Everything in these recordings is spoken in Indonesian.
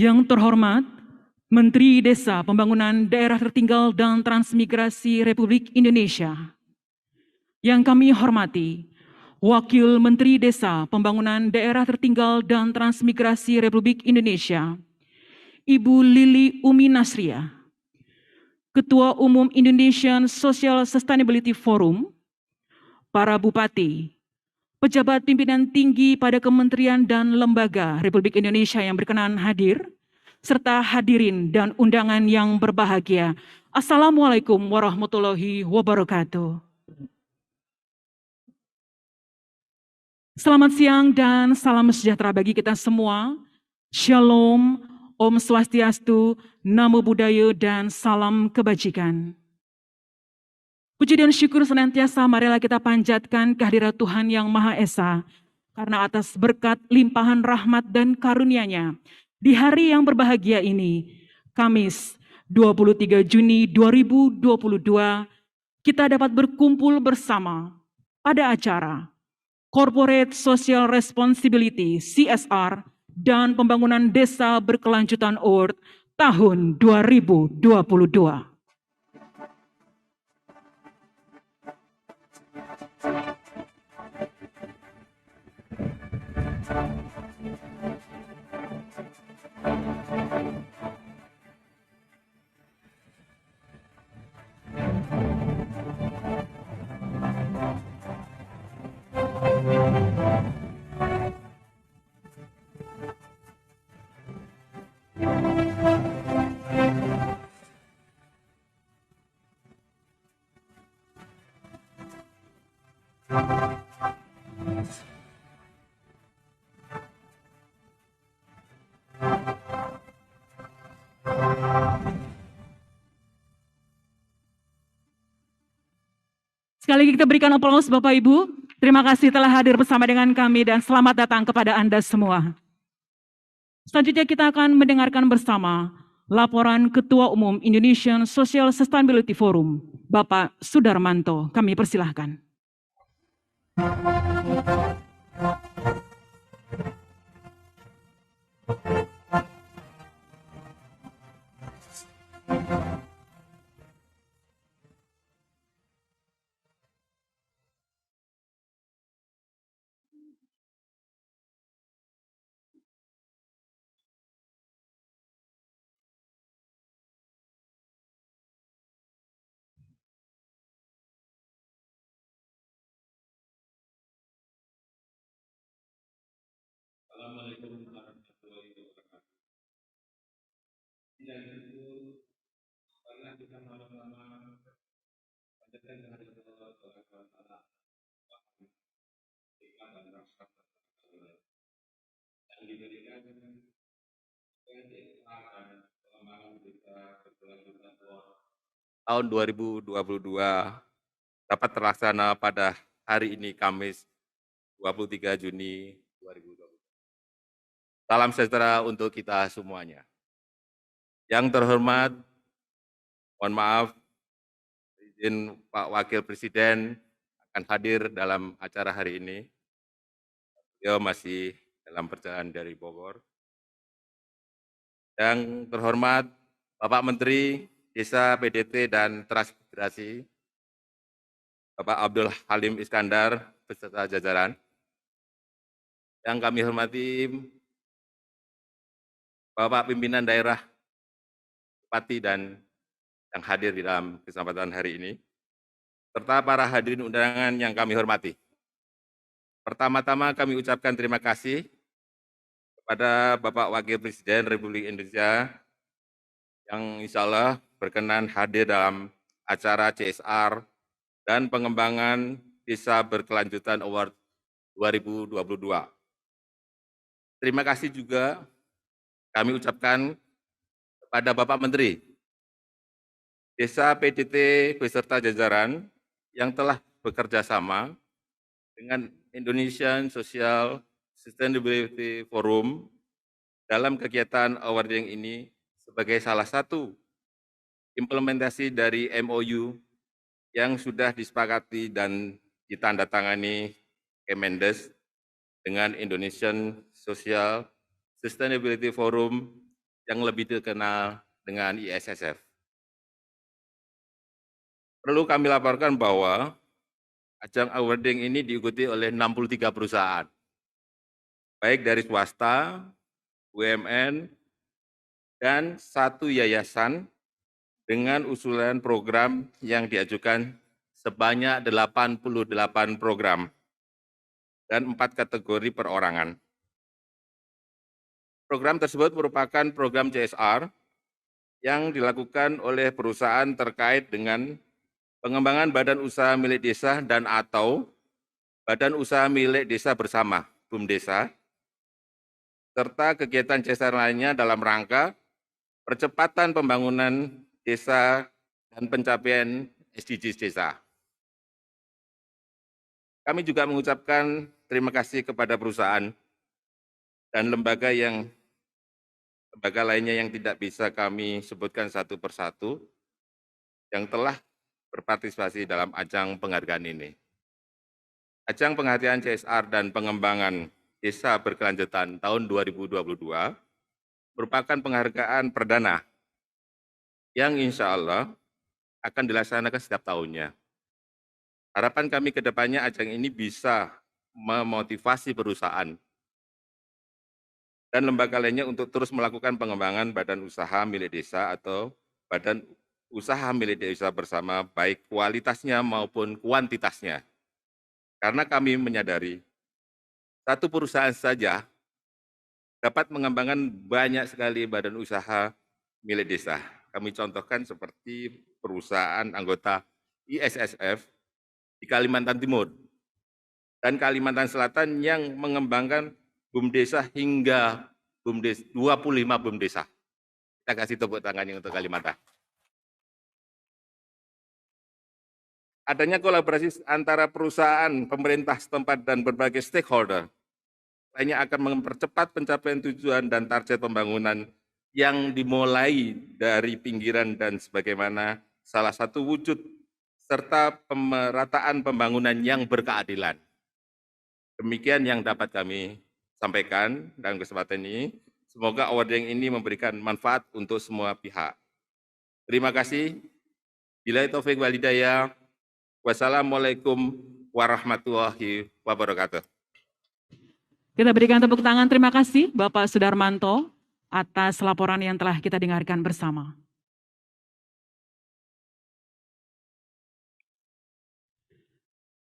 Yang terhormat Menteri Desa Pembangunan Daerah Tertinggal dan Transmigrasi Republik Indonesia. Yang kami hormati Wakil Menteri Desa Pembangunan Daerah Tertinggal dan Transmigrasi Republik Indonesia, Ibu Lili Umi Nasria. Ketua Umum Indonesian Social Sustainability Forum, para bupati, pejabat pimpinan tinggi pada kementerian dan lembaga Republik Indonesia yang berkenan hadir, serta hadirin dan undangan yang berbahagia. Assalamualaikum warahmatullahi wabarakatuh. Selamat siang dan salam sejahtera bagi kita semua. Shalom, Om Swastiastu, Namo Buddhaya, dan salam kebajikan. Puji dan syukur senantiasa marilah kita panjatkan kehadirat Tuhan Yang Maha Esa, karena atas berkat limpahan rahmat dan karunia-Nya, di hari yang berbahagia ini, Kamis 23 Juni 2022, kita dapat berkumpul bersama pada acara Corporate Social Responsibility (CSR) dan Pembangunan Desa Berkelanjutan Award tahun 2022. Sekali lagi kita berikan aplaus Bapak Ibu. Terima kasih telah hadir bersama dengan kami dan selamat datang kepada Anda semua. Selanjutnya kita akan mendengarkan bersama laporan Ketua Umum Indonesian Social Sustainability Forum, Bapak Sudarmanto. Kami persilahkan. Assalamualaikum warahmatullahi wabarakatuh. Dan itu karena kita sama-sama panjatkan kehadirat Allah Subhanahu wa taala dan rasa yang diberikan kenikmatan pengembangan kita berkelanjutan tahun 2022 dapat terlaksana pada hari ini Kamis 23 Juni 2022. Salam sejahtera untuk kita semuanya. Yang terhormat, mohon maaf, izin Pak Wakil Presiden akan hadir dalam acara hari ini. Beliau masih dalam perjalanan dari Bogor. Yang terhormat, Bapak Menteri Desa, PDT, dan Transmigrasi, Bapak Abdul Halim Iskandar, beserta jajaran. Yang kami hormati, Bapak Pimpinan Daerah, Bupati, dan yang hadir di dalam kesempatan hari ini, serta para hadirin undangan yang kami hormati. Pertama-tama kami ucapkan terima kasih kepada Bapak Wakil Presiden Republik Indonesia yang insya Allah berkenan hadir dalam acara CSR dan pengembangan Desa Berkelanjutan Award 2022. Terima kasih juga kami ucapkan kepada Bapak Menteri Desa PDT beserta jajaran yang telah bekerja sama dengan Indonesian Social Sustainability Forum dalam kegiatan awarding ini sebagai salah satu implementasi dari MOU yang sudah disepakati dan ditandatangani Kemendes dengan Indonesian Social Sustainability Forum yang lebih dikenal dengan ISSF. Perlu kami laporkan bahwa ajang awarding ini diikuti oleh 63 perusahaan, baik dari swasta, BUMN, dan 1 yayasan dengan usulan program yang diajukan sebanyak 88 program dan 4 kategori perorangan. Program tersebut merupakan program CSR yang dilakukan oleh perusahaan terkait dengan pengembangan badan usaha milik desa dan atau badan usaha milik desa bersama, BUMDesa, serta kegiatan CSR lainnya dalam rangka percepatan pembangunan desa dan pencapaian SDGs desa. Kami juga mengucapkan terima kasih kepada perusahaan dan lembaga lainnya yang tidak bisa kami sebutkan satu persatu yang telah berpartisipasi dalam ajang penghargaan ini. Ajang penghargaan CSR dan pengembangan desa berkelanjutan tahun 2022 merupakan penghargaan perdana yang insya Allah akan dilaksanakan setiap tahunnya. Harapan kami ke depannya ajang ini bisa memotivasi perusahaan dan lembaga lainnya untuk terus melakukan pengembangan badan usaha milik desa atau badan usaha milik desa bersama, baik kualitasnya maupun kuantitasnya. Karena kami menyadari, satu perusahaan saja dapat mengembangkan banyak sekali badan usaha milik desa. Kami contohkan seperti perusahaan anggota ISSF di Kalimantan Timur dan Kalimantan Selatan yang mengembangkan BUMDesa hingga 25 BUMDesa. Kita kasih tepuk tangan untuk Kalimantan. Adanya kolaborasi antara perusahaan, pemerintah setempat, dan berbagai stakeholder lainnya akan mempercepat pencapaian tujuan dan target pembangunan yang dimulai dari pinggiran dan sebagaimana salah satu wujud serta pemerataan pembangunan yang berkeadilan. Demikian yang dapat kami sampaikan dalam kesempatan ini. Semoga awarding ini memberikan manfaat untuk semua pihak. Terima kasih. Billahi taufiq wal hidayah. Wassalamualaikum warahmatullahi wabarakatuh. Kita berikan tepuk tangan, terima kasih Bapak Sudarmanto atas laporan yang telah kita dengarkan bersama.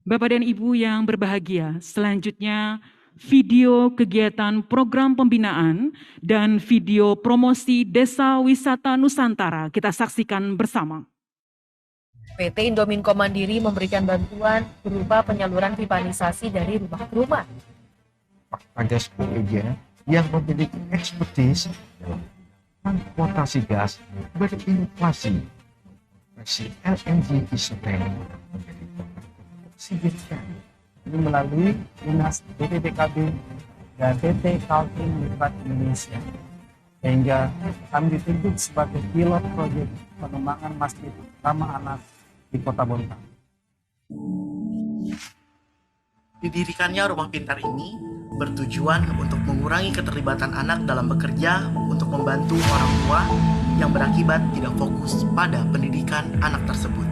Bapak dan Ibu yang berbahagia, selanjutnya video kegiatan program pembinaan dan video promosi Desa Wisata Nusantara kita saksikan bersama. PT Indominco Mandiri memberikan bantuan berupa penyaluran pipanisasi dari rumah ke rumah. Pak Gas Eja yang memiliki ekspertis dalam transportasi gas berinovasi versi LNG Isupen menjadi signifikan. Ini melalui Dinas BPPKB dan PT Kaltim Nikmat Indonesia, sehingga kami ditunjuk sebagai pilot proyek pengembangan masjid ramah anak di Kota Bontang. Didirikannya rumah pintar ini bertujuan untuk mengurangi keterlibatan anak dalam bekerja untuk membantu orang tua yang berakibat tidak fokus pada pendidikan anak tersebut.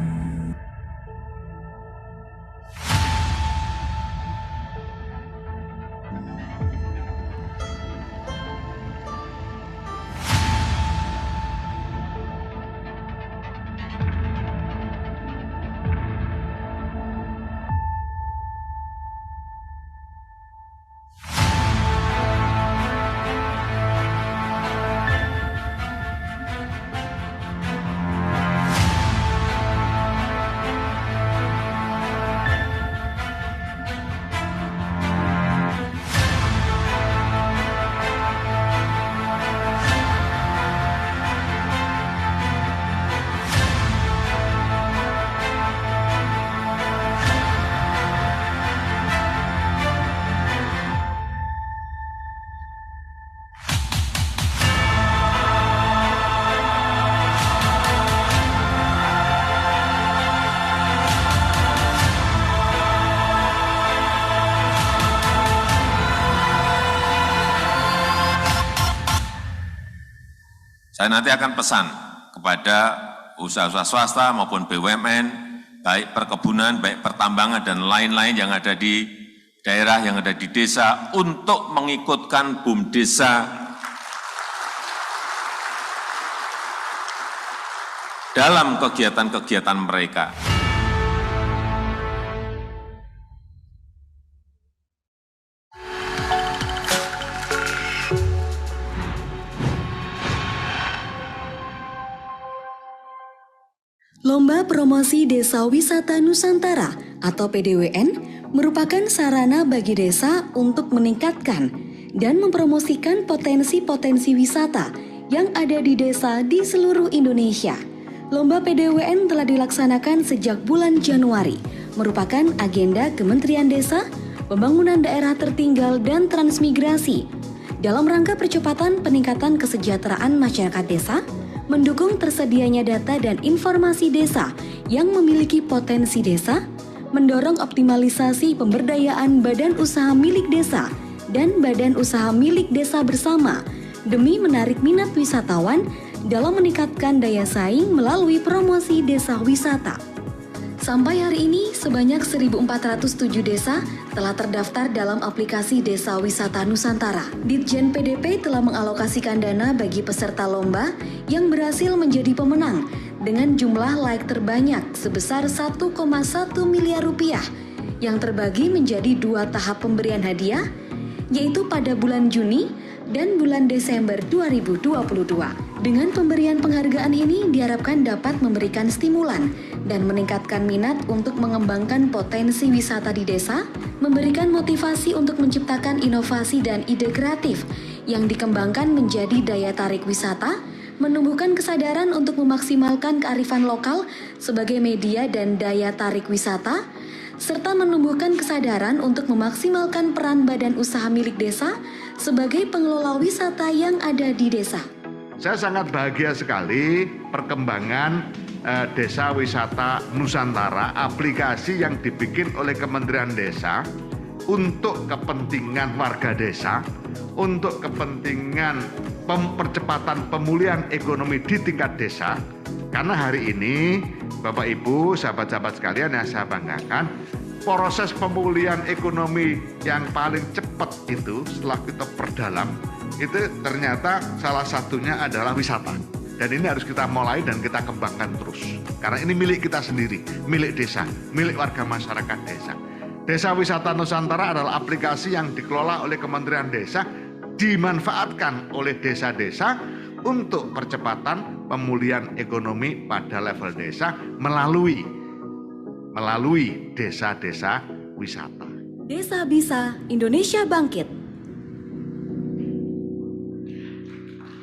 Saya nanti akan pesan kepada usaha-usaha swasta maupun BUMN, baik perkebunan, baik pertambangan, dan lain-lain yang ada di daerah, yang ada di desa, untuk mengikutkan BUMDesa dalam kegiatan-kegiatan mereka. Lomba Promosi Desa Wisata Nusantara atau PDWN merupakan sarana bagi desa untuk meningkatkan dan mempromosikan potensi-potensi wisata yang ada di desa di seluruh Indonesia. Lomba PDWN telah dilaksanakan sejak bulan Januari, merupakan agenda Kementerian Desa, Pembangunan Daerah Tertinggal, dan Transmigrasi dalam rangka percepatan peningkatan kesejahteraan masyarakat desa, mendukung tersedianya data dan informasi desa yang memiliki potensi desa, mendorong optimalisasi pemberdayaan badan usaha milik desa dan badan usaha milik desa bersama demi menarik minat wisatawan dalam meningkatkan daya saing melalui promosi desa wisata. Sampai hari ini, sebanyak 1.407 desa telah terdaftar dalam aplikasi Desa Wisata Nusantara. Ditjen PDP telah mengalokasikan dana bagi peserta lomba yang berhasil menjadi pemenang dengan jumlah like terbanyak sebesar 1,1 miliar rupiah yang terbagi menjadi 2 tahap pemberian hadiah, yaitu pada bulan Juni dan bulan Desember 2022. Dengan pemberian penghargaan ini diharapkan dapat memberikan stimulan dan meningkatkan minat untuk mengembangkan potensi wisata di desa, memberikan motivasi untuk menciptakan inovasi dan ide kreatif yang dikembangkan menjadi daya tarik wisata, menumbuhkan kesadaran untuk memaksimalkan kearifan lokal sebagai media dan daya tarik wisata, serta menumbuhkan kesadaran untuk memaksimalkan peran badan usaha milik desa sebagai pengelola wisata yang ada di desa. Saya sangat bahagia sekali perkembangan Desa Wisata Nusantara, aplikasi yang dibikin oleh Kementerian Desa untuk kepentingan warga desa, untuk kepentingan percepatan pemulihan ekonomi di tingkat desa. Karena hari ini, Bapak Ibu, sahabat-sahabat sekalian yang saya banggakan, proses pemulihan ekonomi yang paling cepat itu setelah kita perdalam, itu ternyata salah satunya adalah wisata. Dan ini harus kita mulai dan kita kembangkan terus. Karena ini milik kita sendiri, milik desa, milik warga masyarakat desa. Desa Wisata Nusantara adalah aplikasi yang dikelola oleh Kementerian Desa, dimanfaatkan oleh desa-desa untuk percepatan pemulihan ekonomi pada level desa melalui desa-desa wisata. Desa Bisa, Indonesia Bangkit.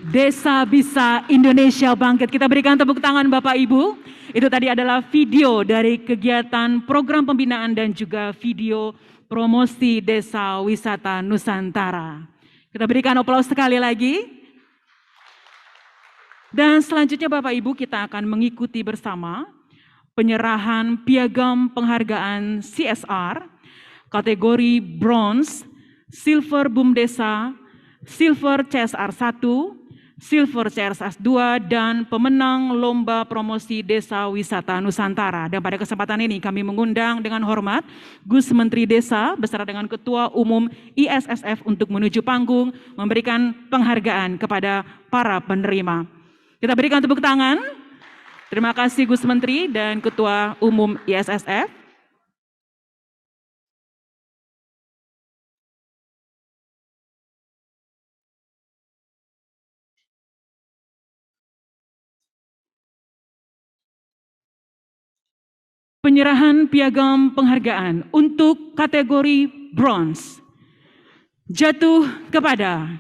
Desa Bisa, Indonesia Bangkit. Kita berikan tepuk tangan Bapak Ibu. Itu tadi adalah video dari kegiatan program pembinaan dan juga video promosi Desa Wisata Nusantara. Kita berikan aplaus sekali lagi. Dan selanjutnya Bapak Ibu, kita akan mengikuti bersama penyerahan piagam penghargaan CSR kategori Bronze, Silver BUMDesa, Silver CSR 1, Silver CSR 2, dan pemenang Lomba Promosi Desa Wisata Nusantara. Dan pada kesempatan ini kami mengundang dengan hormat Gus Menteri Desa beserta dengan Ketua Umum ISSF untuk menuju panggung memberikan penghargaan kepada para penerima. Kita berikan tepuk tangan. Terima kasih Gus Menteri dan Ketua Umum ISSF. Penyerahan piagam penghargaan untuk kategori Bronze jatuh kepada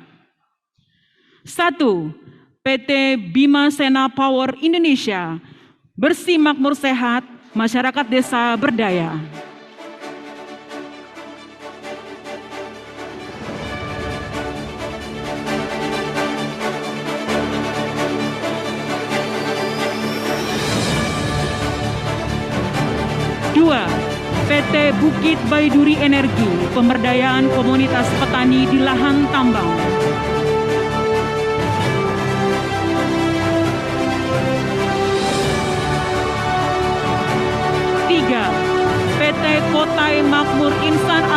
1. PT Bima Sena Power Indonesia, Bersih Makmur Sehat, Masyarakat Desa Berdaya. 2. PT Bukit Baiduri Energi, Pemberdayaan Komunitas Petani di Lahan Tambang.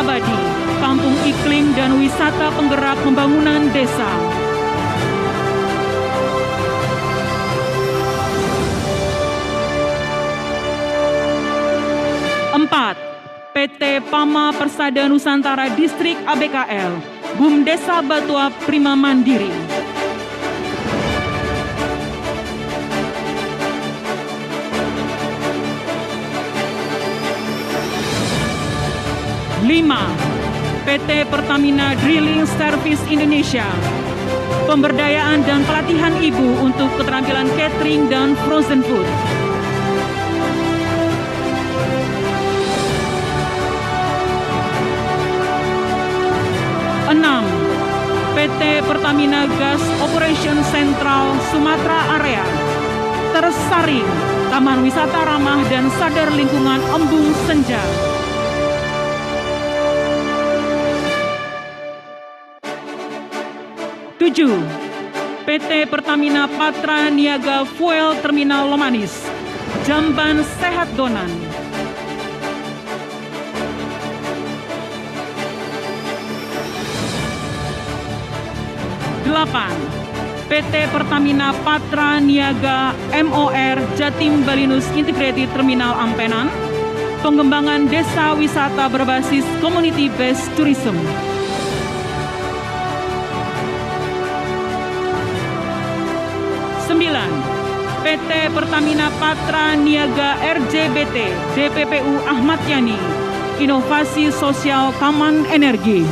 Abadi, Kampung Iklim dan Wisata Penggerak Pembangunan Desa. Empat, PT Pama Persada Nusantara Distrik ABKL, BUM Desa Batua Prima Mandiri. 5. PT Pertamina Drilling Service Indonesia, pemberdayaan dan pelatihan ibu untuk keterampilan catering dan frozen food. 6. PT Pertamina Gas Operation Sentral Sumatera Area, Tersaring, Taman Wisata Ramah dan Sadar Lingkungan Embung Senja. 7. PT Pertamina Patra Niaga Fuel Terminal Lomanis, Jamban Sehat Donan. 8. PT Pertamina Patra Niaga MOR Jatim Balinus Integrated Terminal Ampenan, pengembangan desa wisata berbasis Community Based Tourism. 9. PT Pertamina Patra Niaga RJBT DPPU Ahmad Yani, Inovasi Sosial Taman Energi.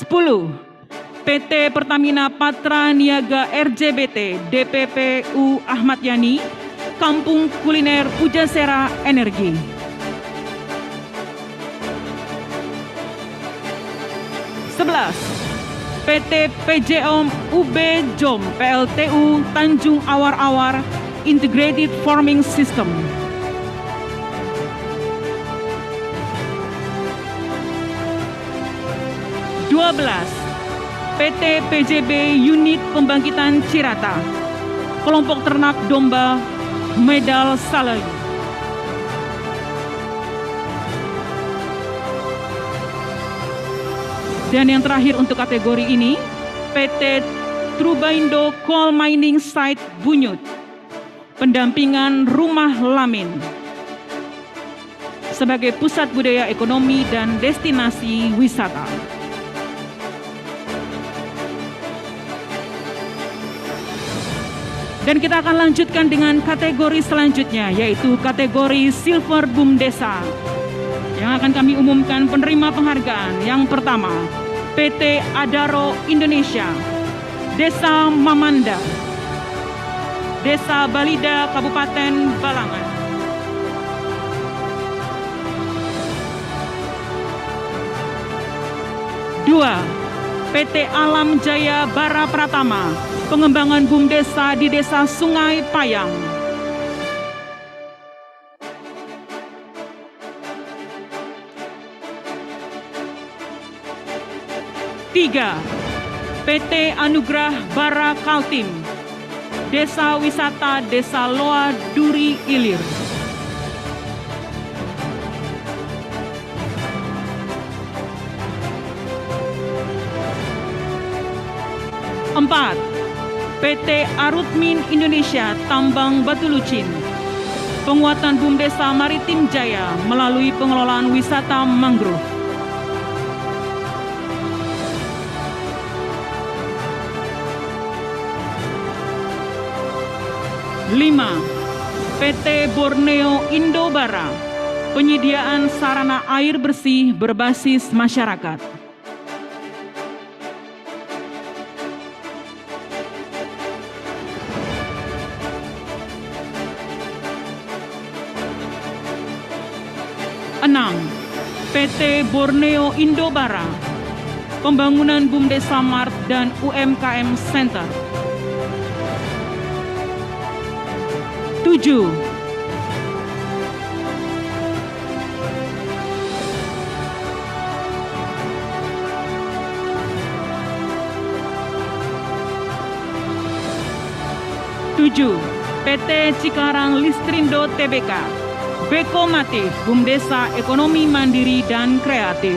10. PT Pertamina Patra Niaga RJBT DPPU Ahmad Yani, Kampung Kuliner Pujasera Energi. 11. PT PJOM UB JOM PLTU Tanjung Awar-Awar Integrated Farming System. 12. PT PJB Unit Pembangkitan Cirata, Kelompok Ternak Domba Medal Salai. Dan yang terakhir untuk kategori ini, PT Trubaindo Coal Mining Site Bunyut, pendampingan Rumah Lamin sebagai pusat budaya ekonomi dan destinasi wisata. Dan kita akan lanjutkan dengan kategori selanjutnya, yaitu kategori Silver Boom Desa, yang akan kami umumkan penerima penghargaan. Yang pertama, PT Adaro Indonesia, Desa Mamanda, Desa Balida, Kabupaten Balangan. 2. PT Alam Jaya Bara Pratama, pengembangan BUM Desa di Desa Sungai Payang. 3. PT Anugrah Bara Kaltim, Desa Wisata Desa Loa Duri Ilir. 4. PT Arutmin Indonesia Tambang Batu Lucin, penguatan BUM Desa Maritim Jaya melalui pengelolaan wisata mangrove. 5. PT Borneo Indobara, penyediaan sarana air bersih berbasis masyarakat. 6. PT Borneo Indobara, pembangunan BUM Desa Mart dan UMKM Center. 7. PT Cikarang Listrindo Tbk, Bekomatif, Bumdesa Ekonomi Mandiri dan Kreatif.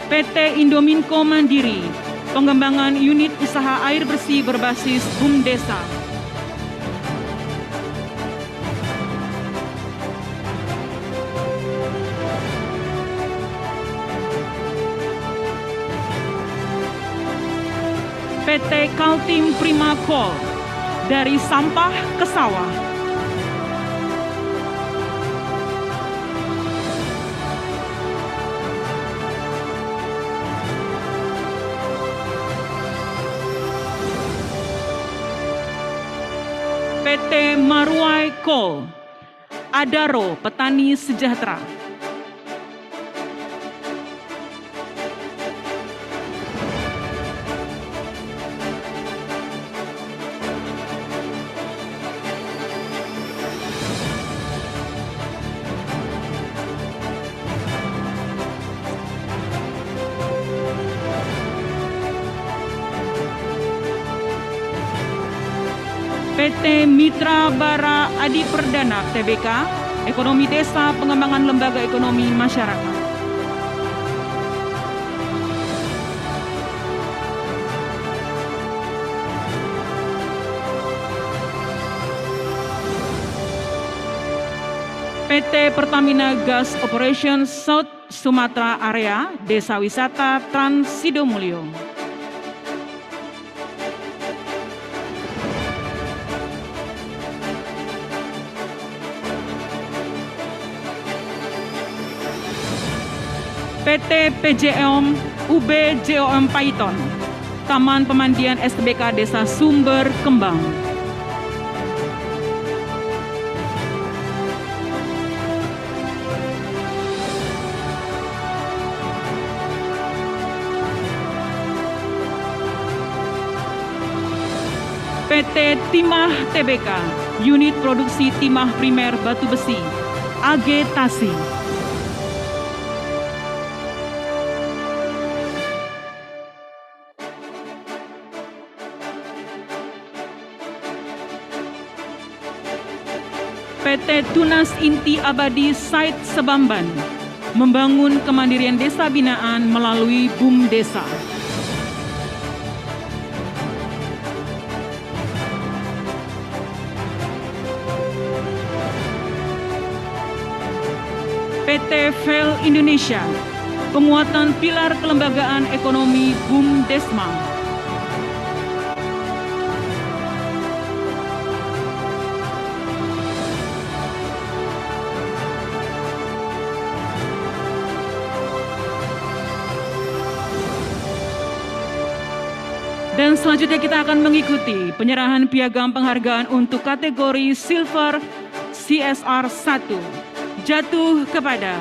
PT Indominco Mandiri, pengembangan unit usaha air bersih berbasis Bumdesa. PT Kaltim Prima Coal, dari sampah ke sawah. PT Maruai Coal, Adaro Petani Sejahtera. PT Mitra Bara Adi Perdana Tbk, Ekonomi Desa Pengembangan Lembaga Ekonomi Masyarakat. PT Pertamina Gas Operations South Sumatera Area, Desa Wisata Trans Sidomulyo. PT PJOM UB JOM Paiton, Taman Pemandian STBK Desa Sumber Kembang. PT Timah Tbk, Unit Produksi Timah Primer Batu Besi, AG Tasi. PT Tunas Inti Abadi Site Sebamban, membangun kemandirian desa binaan melalui Bumdesa. PT Vel Indonesia, penguatan pilar kelembagaan ekonomi Bumdesma. Dan selanjutnya kita akan mengikuti penyerahan piagam penghargaan untuk kategori Silver CSR 1 jatuh kepada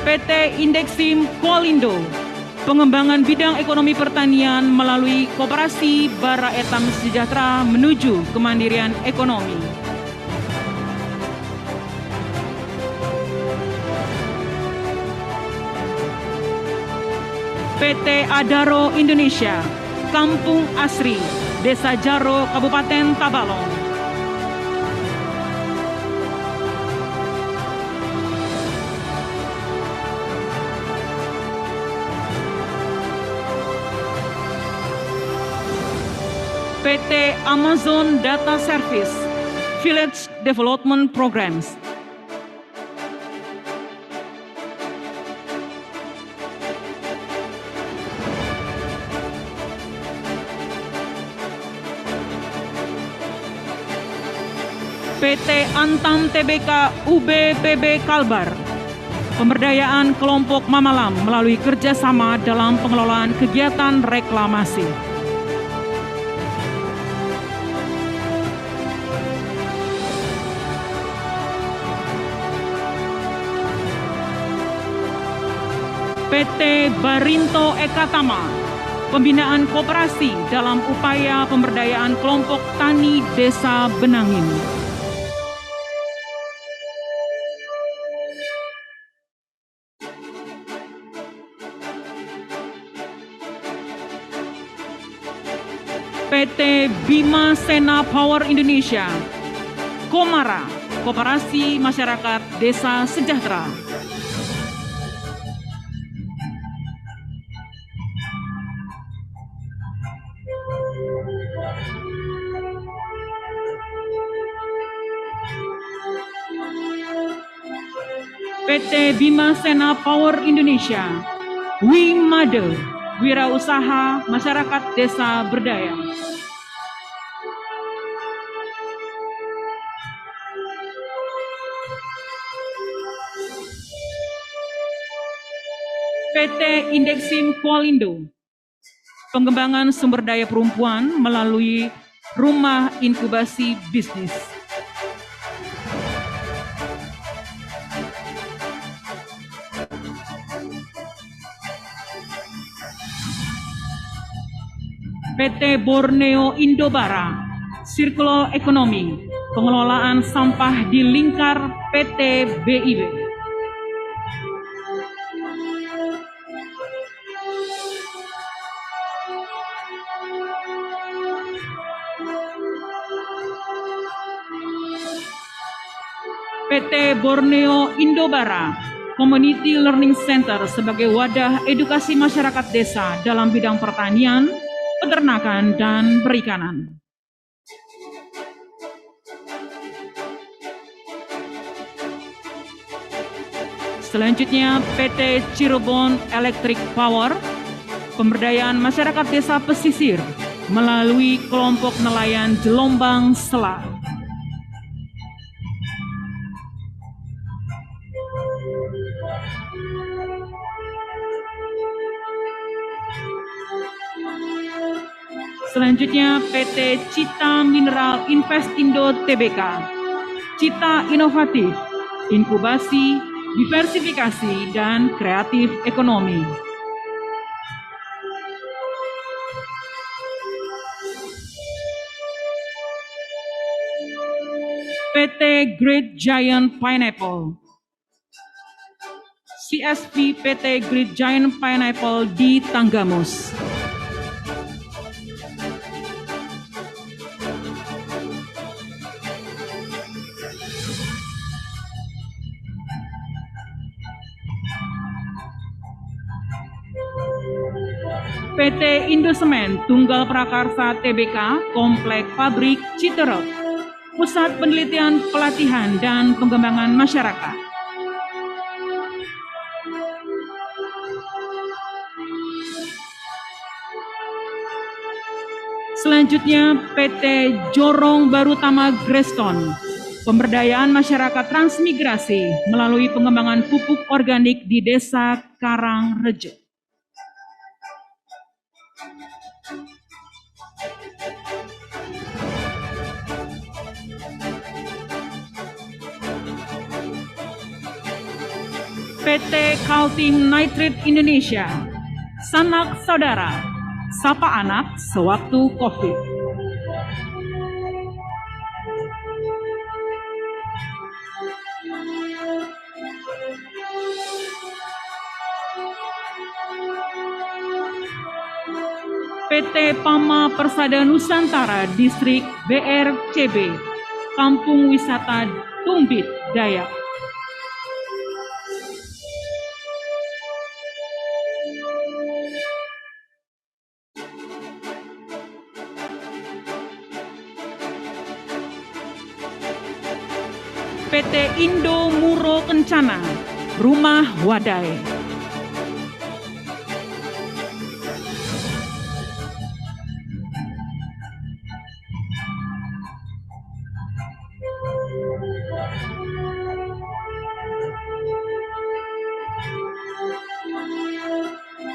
PT Indeksim Kualindo, pengembangan bidang ekonomi pertanian melalui Koperasi Bara Etam Sejahtera menuju kemandirian ekonomi. PT Adaro Indonesia, Kampung Asri, Desa Jaro, Kabupaten Tabalong. PT Amazon Data Service, Village Development Programs. PT Antam Tbk UB PB Kalbar, pemberdayaan kelompok Mamalam melalui kerjasama dalam pengelolaan kegiatan reklamasi. PT Barinto Ekatama, pembinaan koperasi dalam upaya pemberdayaan kelompok tani Desa Benangin. PT Bima Sena Power Indonesia, Komara, Koperasi Masyarakat Desa Sejahtera. PT Bima Sena Power Indonesia, Wimade, Wirausaha Masyarakat Desa Berdaya. PT Indeksim Kualindo, pengembangan sumber daya perempuan melalui Rumah Inkubasi Bisnis. PT Borneo Indobara, Circular Economy, pengelolaan sampah di lingkar PT BIB. PT Borneo Indobara, Community Learning Center sebagai wadah edukasi masyarakat desa dalam bidang pertanian, peternakan, dan perikanan. Selanjutnya PT Cirebon Electric Power, pemberdayaan masyarakat desa pesisir melalui kelompok nelayan Jelombang Selat. Selanjutnya PT Cita Mineral Investindo Tbk, Cita Inovatif, Inkubasi, Diversifikasi, dan Kreatif Ekonomi. PT Great Giant Pineapple, CSP PT Great Giant Pineapple di Tanggamus. PT Indosemen Tunggal Prakarsa Tbk, Komplek Pabrik Citerep, Pusat Penelitian, Pelatihan, dan Pengembangan Masyarakat. Selanjutnya PT Jorong Barutama Greston, pemberdayaan masyarakat transmigrasi melalui pengembangan pupuk organik di Desa Karangrejo. PT Kaltim Nitrate Indonesia, Sanak Saudara, Sapa Anak Sewaktu COVID. PT Pama Persada Nusantara Distrik BRCB, Kampung Wisata Tumbit Dayak. PT Indo Muro Kencana, Rumah Wadai.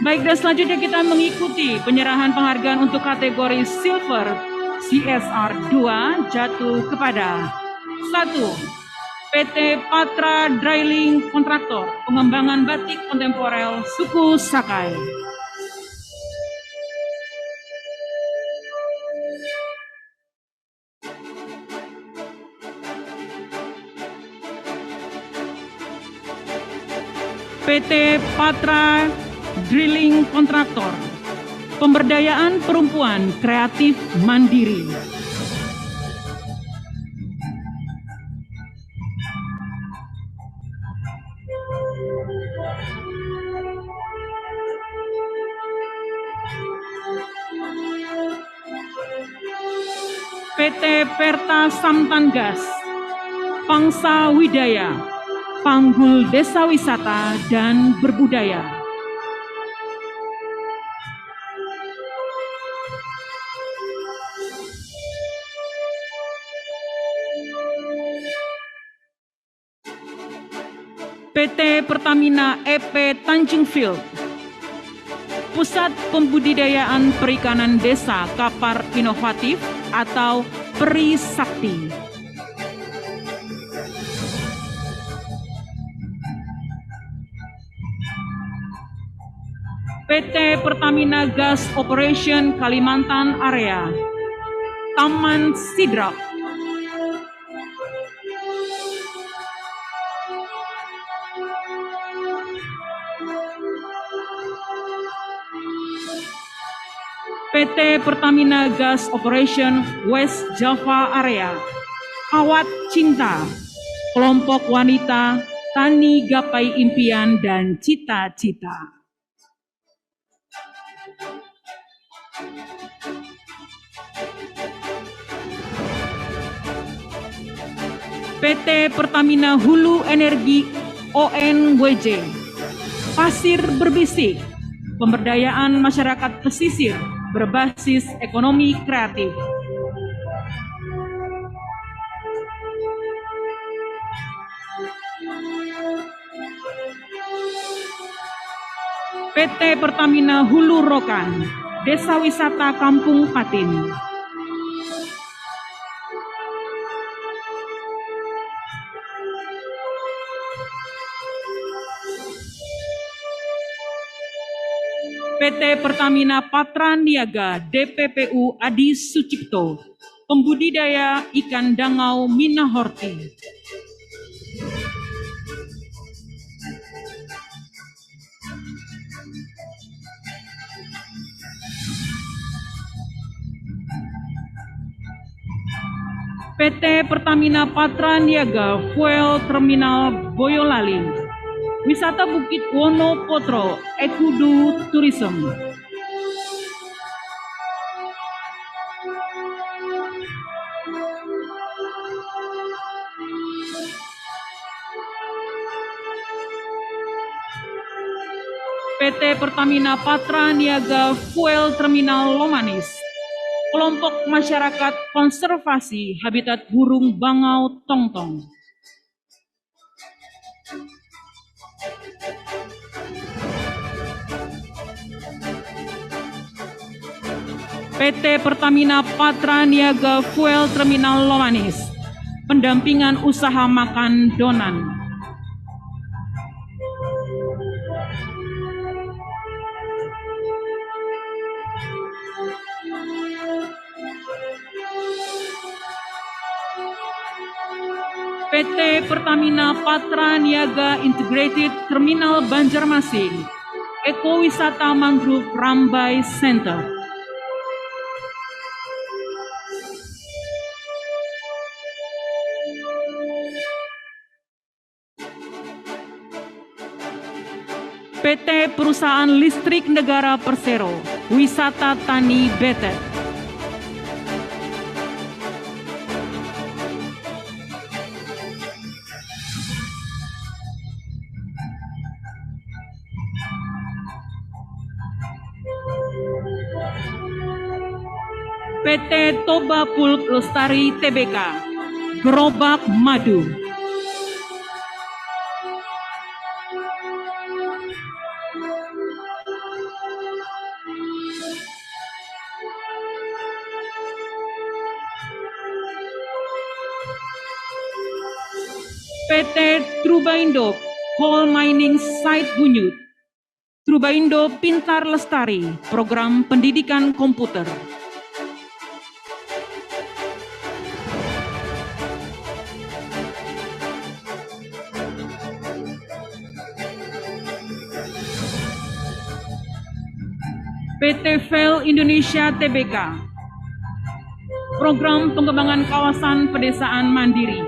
Baik, dan selanjutnya kita mengikuti penyerahan penghargaan untuk kategori Silver CSR 2 jatuh kepada 1. PT Patra Dryling Kontraktor, pengembangan batik kontemporer suku Sakai. PT Patra Drilling Kontraktor, Pemberdayaan perempuan kreatif mandiri. PT Perta Samtangas, Pangsa Widaya, Panggul Desa Wisata dan Berbudaya. PT Pertamina EP Tanjung Priok, Pusat Pembudidayaan Perikanan Desa Kapar Inovatif atau Peri Sakti. PT Pertamina Gas Operation Kalimantan Area, Taman Sidrap. PT Pertamina Gas Operation West Java Area, Kawat Cinta, Kelompok Wanita, Tani Gapai Impian dan Cita-Cita. PT Pertamina Hulu Energi ONWJ, Pasir Berbisik, Pemberdayaan Masyarakat Pesisir berbasis ekonomi kreatif. PT Pertamina Hulu Rokan, Desa Wisata Kampung Patin. PT Pertamina Patra Niaga DPPU Adi Sucipto, Pembudidaya Ikan Dangau Minahorti. PT Pertamina Patra Niaga Fuel Terminal Boyolali, Wisata Bukit Wono Potro, Ekudu Tourism. PT Pertamina Patra Niaga Fuel Terminal Lomanis, Kelompok Masyarakat Konservasi Habitat Burung Bangau Tongtong. PT Pertamina Patra Niaga Fuel Terminal Lomanis, pendampingan usaha makan Donan. PT Pertamina Patra Niaga Integrated Terminal Banjarmasin, Ekowisata Mangrove Rambai Center. PT Perusahaan Listrik Negara Persero, Wisata Tani Betet. PT Toba Pulp Lestari Tbk, Gerobak Madu. PT Trubaindo Coal Mining Site Bunyut, Trubaindo Pintar Lestari, Program Pendidikan Komputer. PT VEL Indonesia Tbk, Program Pengembangan Kawasan Pedesaan Mandiri.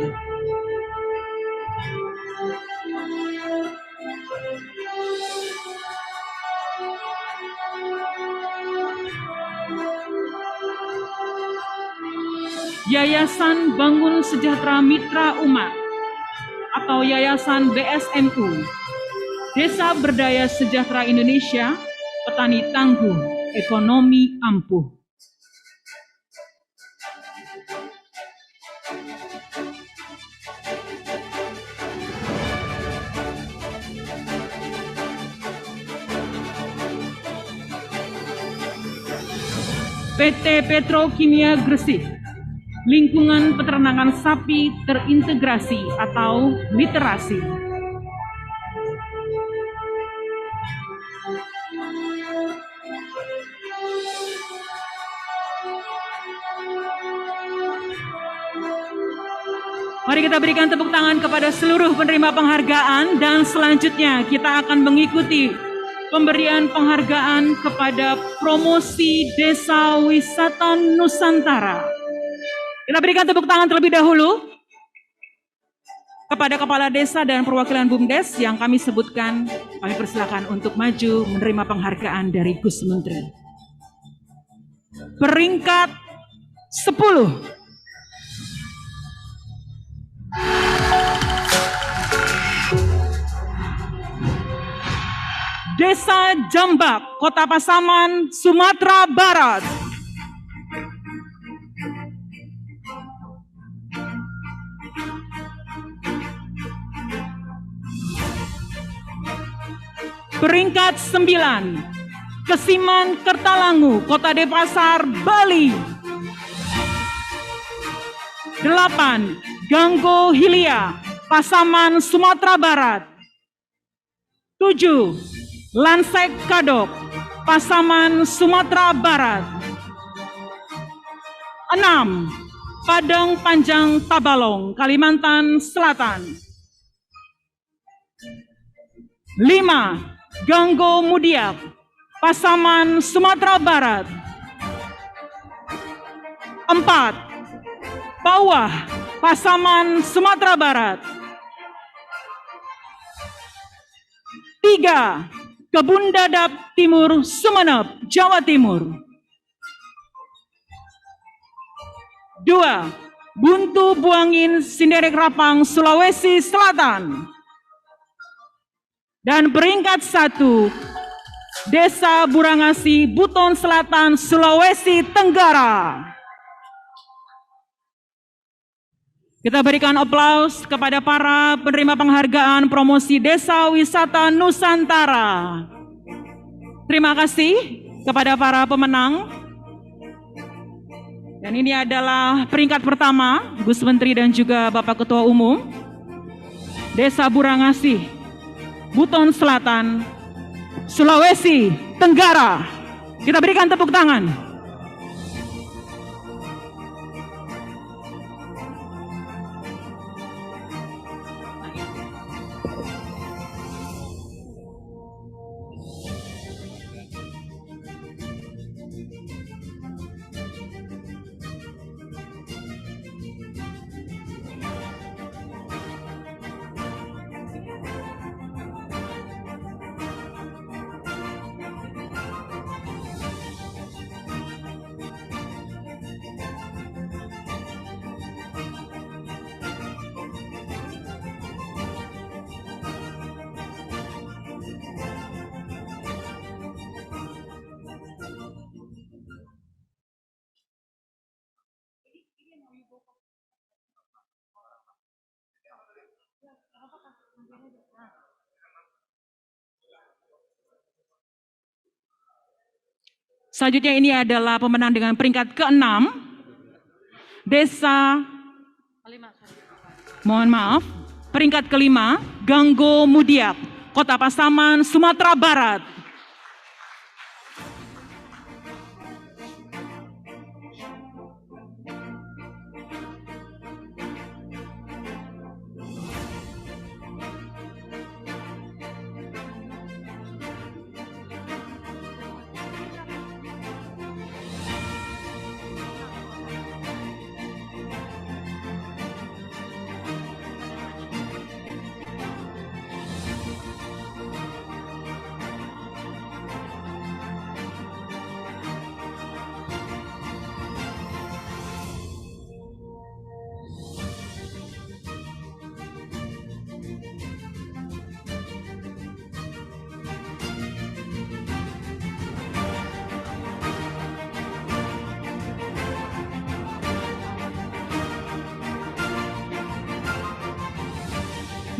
Yayasan Bangun Sejahtera Mitra Umat atau Yayasan BSMU, Desa Berdaya Sejahtera Indonesia, Petani Tangguh, Ekonomi Ampuh. PT Petrokimia Gresik, Lingkungan Peternakan Sapi Terintegrasi atau literasi. Mari kita berikan tepuk tangan kepada seluruh penerima penghargaan dan selanjutnya kita akan mengikuti pemberian penghargaan kepada promosi Desa Wisata Nusantara. Kita berikan tepuk tangan terlebih dahulu kepada Kepala Desa dan perwakilan BUMDes yang kami sebutkan. Kami persilakan untuk maju menerima penghargaan dari Gus Menteri. Peringkat 10. Desa Jambak, Kota Pasaman, Sumatera Barat. Peringkat 9, Kesiman Kertalangu, Kota Denpasar, Bali. 8, Ganggo Hilia, Pasaman, Sumatera Barat. 7, Lansek Kadok, Pasaman, Sumatera Barat. 6, Padang Panjang Tabalong, Kalimantan Selatan. 5, Ganggo Mudiak, Pasaman, Sumatera Barat. 4, Bawah, Pasaman, Sumatera Barat. 3, Kebun Dadap Timur, Sumeneb, Jawa Timur. 2, Buntu Buangin, Sinderek Rapang, Sulawesi Selatan. Dan peringkat 1, Desa Burangasi, Buton Selatan, Sulawesi Tenggara. Kita berikan aplaus kepada para penerima penghargaan promosi Desa Wisata Nusantara. Terima kasih kepada para pemenang. Dan ini adalah peringkat pertama, Gus Menteri dan juga Bapak Ketua Umum. Desa Burangasi, Buton Selatan, Sulawesi Tenggara. Kita berikan tepuk tangan. Selanjutnya ini adalah pemenang dengan peringkat ke-6, Desa, mohon maaf, peringkat ke-5, Ganggo Mudiak, Kota Pasaman, Sumatera Barat.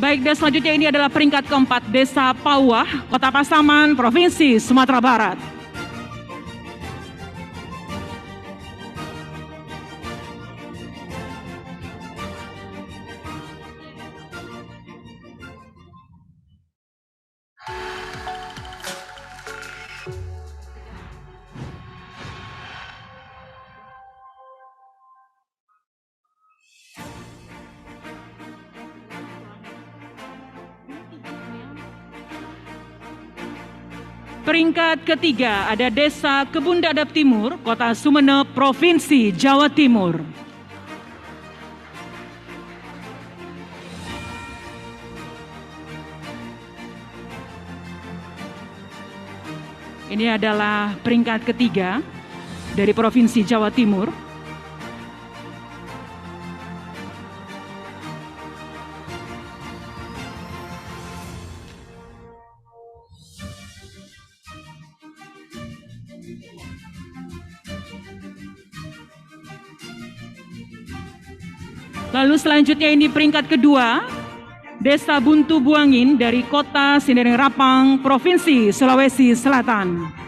Baik, dan selanjutnya ini adalah peringkat keempat, Desa Pauah, Kota Pasaman, Provinsi Sumatera Barat. Peringkat ketiga ada Desa Kebun Dadap Timur, Kota Sumeneb, Provinsi Jawa Timur. Ini adalah peringkat ketiga dari Provinsi Jawa Timur. Lalu selanjutnya ini peringkat kedua, Desa Buntu Buangin dari Kota Sindang Rapang, Provinsi Sulawesi Selatan.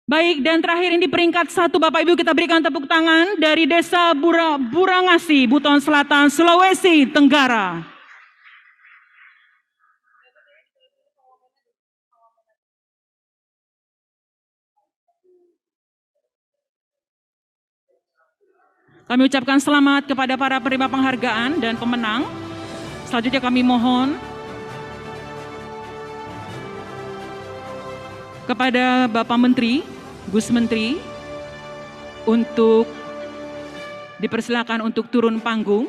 Baik, dan terakhir ini peringkat satu, Bapak Ibu, kita berikan tepuk tangan dari Desa Burangasi, Buton Selatan, Sulawesi Tenggara. Kami ucapkan selamat kepada para penerima penghargaan dan pemenang. Selanjutnya kami mohon kepada Bapak Menteri, Gus Menteri, untuk dipersilakan untuk turun panggung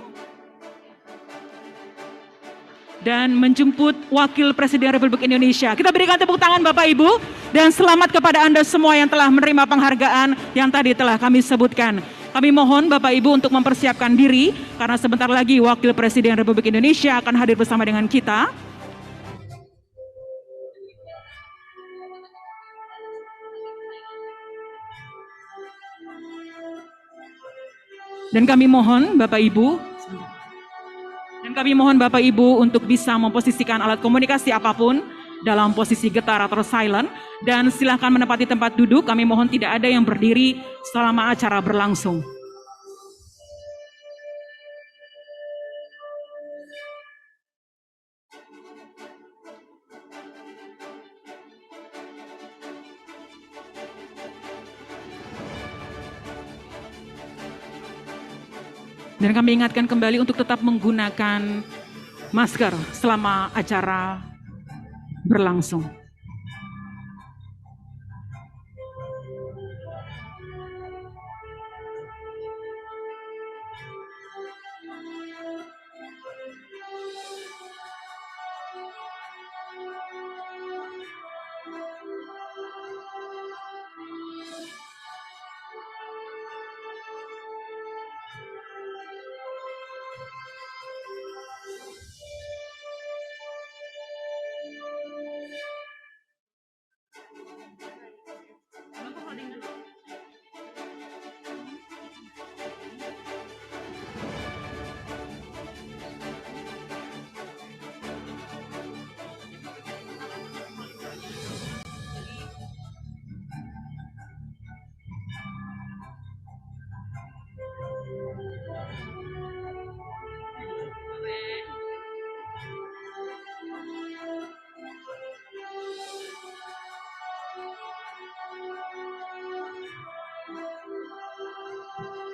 dan menjemput Wakil Presiden Republik Indonesia. Kita berikan tepuk tangan Bapak Ibu, dan selamat kepada Anda semua yang telah menerima penghargaan yang tadi telah kami sebutkan. Kami mohon Bapak Ibu untuk mempersiapkan diri, karena sebentar lagi Wakil Presiden Republik Indonesia akan hadir bersama dengan kita. Dan kami mohon Bapak Ibu untuk bisa memposisikan alat komunikasi apapun dalam posisi getar atau silent, dan silakan menempati tempat duduk. Kami mohon tidak ada yang berdiri selama acara berlangsung. Dan kami ingatkan kembali untuk tetap menggunakan masker selama acara berlangsung.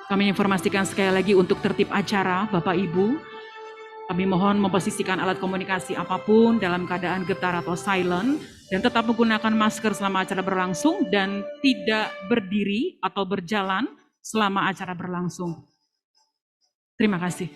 Kami informasikan sekali lagi untuk tertib acara, Bapak Ibu. Kami mohon memposisikan alat komunikasi apapun dalam keadaan getar atau silent, dan tetap menggunakan masker selama acara berlangsung, dan tidak berdiri atau berjalan selama acara berlangsung. Terima kasih.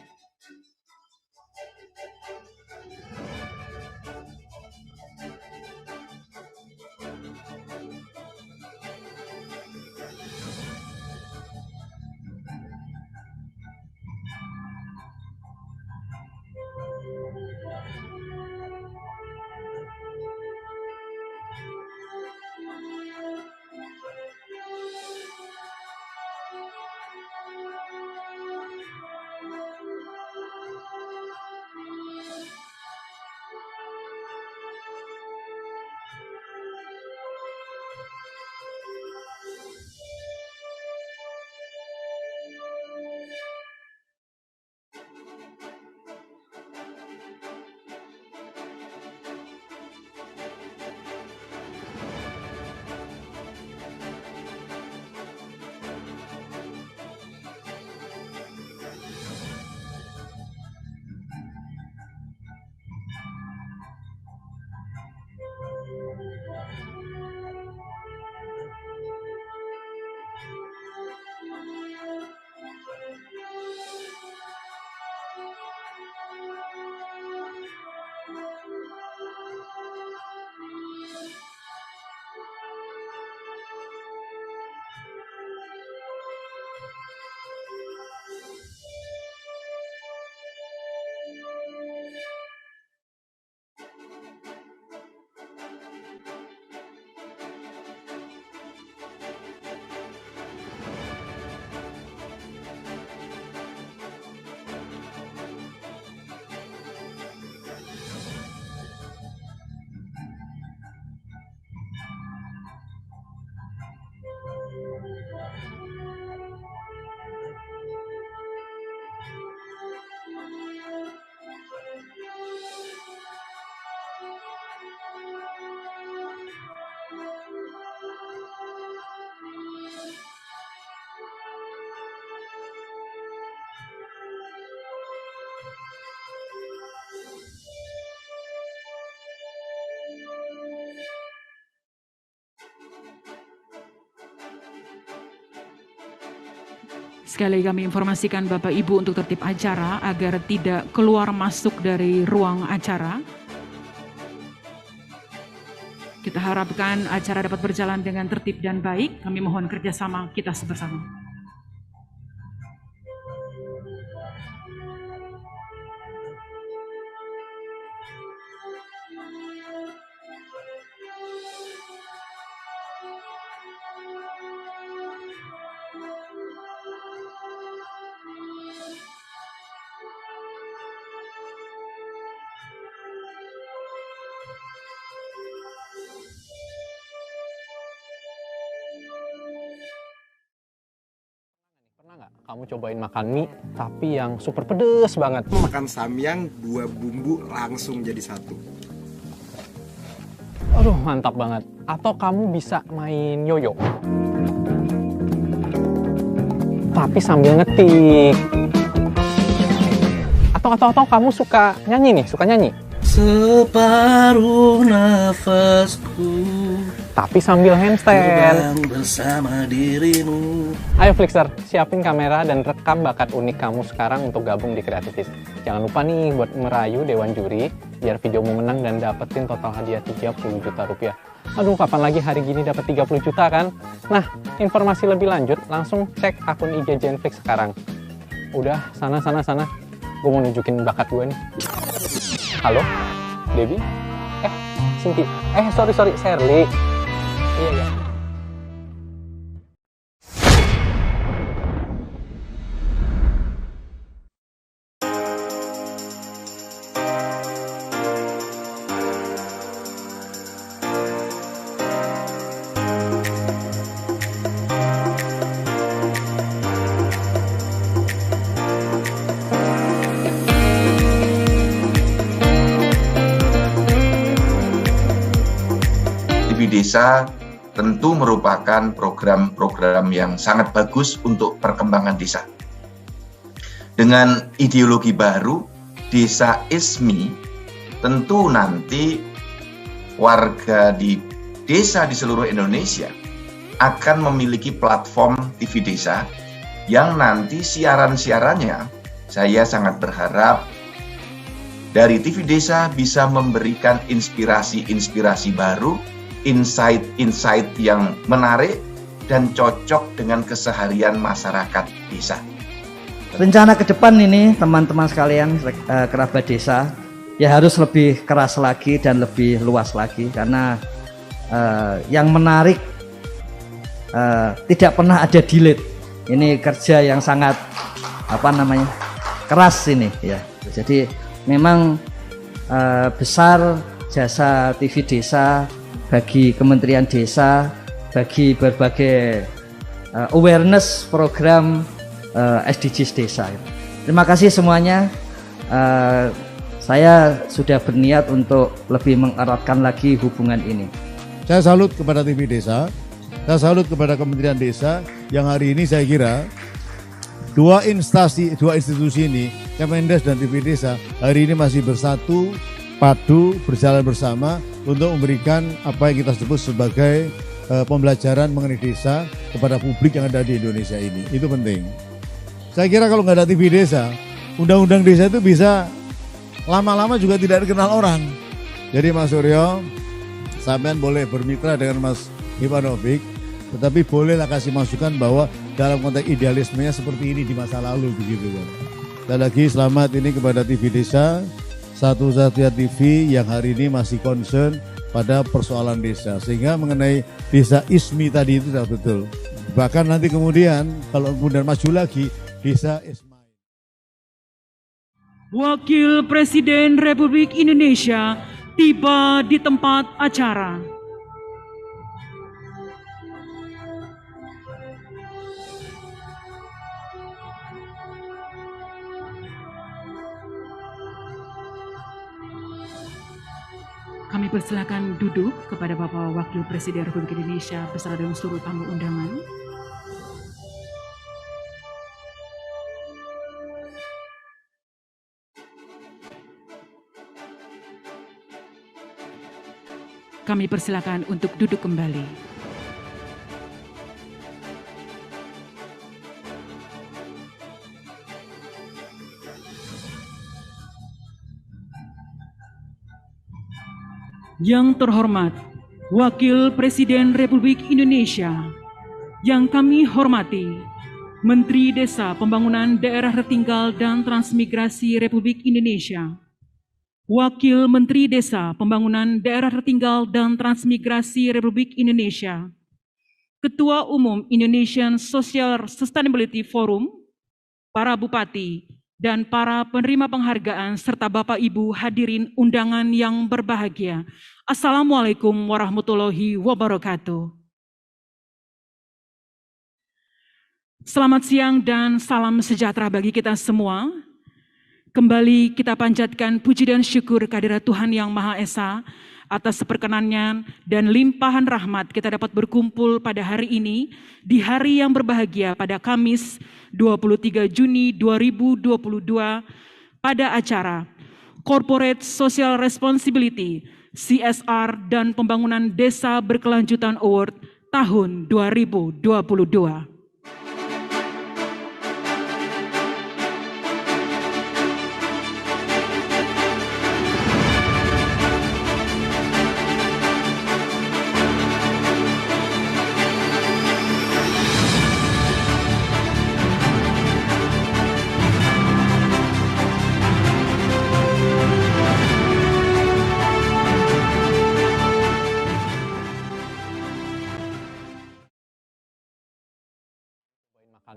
Sekali lagi kami informasikan Bapak Ibu untuk tertib acara agar tidak keluar masuk dari ruang acara. Kita harapkan acara dapat berjalan dengan tertib dan baik. Kami mohon kerjasama kita bersama. Pernah nggak kamu cobain makan mie tapi yang super pedes banget? Makan samyang, dua bumbu langsung jadi satu. Aduh, mantap banget. Atau kamu bisa main yoyo. Tapi sambil ngetik. Atau kamu suka nyanyi nih, suka nyanyi. Separuh nafasku tapi sambil handstand bersama dirimu. Ayo Flixer, siapin kamera dan rekam bakat unik kamu sekarang untuk gabung di Kreativis. Jangan lupa nih buat merayu Dewan Juri, biar videomu menang dan dapetin total hadiah 30 juta rupiah. Aduh, kapan lagi hari gini dapat 30 juta kan? Nah, informasi lebih lanjut langsung cek akun IG Genflix sekarang. Udah, sana. Gue mau nunjukin bakat gue nih. Halo, Debbie? Sinti? Sorry, Sherly. Iya. Desa tentu merupakan program-program yang sangat bagus untuk perkembangan desa. Dengan ideologi baru, Desa Ismi, tentu nanti warga di desa di seluruh Indonesia akan memiliki platform TV Desa yang nanti siaran-siarannya saya sangat berharap dari TV Desa bisa memberikan inspirasi-inspirasi baru, insight-insight yang menarik dan cocok dengan keseharian masyarakat desa. Rencana ke depan ini teman-teman sekalian, kerabat desa, ya harus lebih keras lagi dan lebih luas lagi, karena yang menarik tidak pernah ada delete. Ini kerja yang sangat keras ini ya. Jadi memang besar jasa TV Desa bagi Kementerian Desa, bagi berbagai awareness program SDGs Desa. Terima kasih semuanya. Saya sudah berniat untuk lebih mengeratkan lagi hubungan ini. Saya salut kepada TV Desa, saya salut kepada Kementerian Desa yang hari ini saya kira dua institusi ini, Kemendes dan TV Desa, hari ini masih bersatu, padu, berjalan bersama untuk memberikan apa yang kita sebut sebagai pembelajaran mengenai desa kepada publik yang ada di Indonesia ini. Itu penting. Saya kira kalau nggak ada TV Desa, undang-undang desa itu bisa lama-lama juga tidak dikenal orang. Jadi Mas Suryo, sampean boleh bermitra dengan Mas Ivanovic, tetapi bolehlah kasih masukan bahwa dalam konteks idealismenya seperti ini di masa lalu begitu kan. Sekali lagi selamat ini kepada TV Desa, satu-satunya TV yang hari ini masih concern pada persoalan desa, sehingga mengenai desa ISMI tadi itu sudah betul. Bahkan nanti kemudian kalau kemudian maju lagi desa ISMI. Wakil Presiden Republik Indonesia tiba di tempat acara. Kami persilakan duduk kepada Bapak Wakil Presiden Republik Indonesia beserta dengan seluruh tamu undangan. Kami persilakan untuk duduk kembali. Yang terhormat, Wakil Presiden Republik Indonesia, yang kami hormati, Menteri Desa Pembangunan Daerah Tertinggal dan Transmigrasi Republik Indonesia, Wakil Menteri Desa Pembangunan Daerah Tertinggal dan Transmigrasi Republik Indonesia, Ketua Umum Indonesian Social Sustainability Forum, para bupati, dan para penerima penghargaan serta Bapak Ibu hadirin undangan yang berbahagia. Assalamualaikum warahmatullahi wabarakatuh. Selamat siang dan salam sejahtera bagi kita semua. Kembali kita panjatkan puji dan syukur kehadirat Tuhan Yang Maha Esa atas perkenannya dan limpahan rahmat kita dapat berkumpul pada hari ini di hari yang berbahagia pada Kamis 23 Juni 2022 pada acara Corporate Social Responsibility CSR dan Pembangunan Desa Berkelanjutan Award tahun 2022.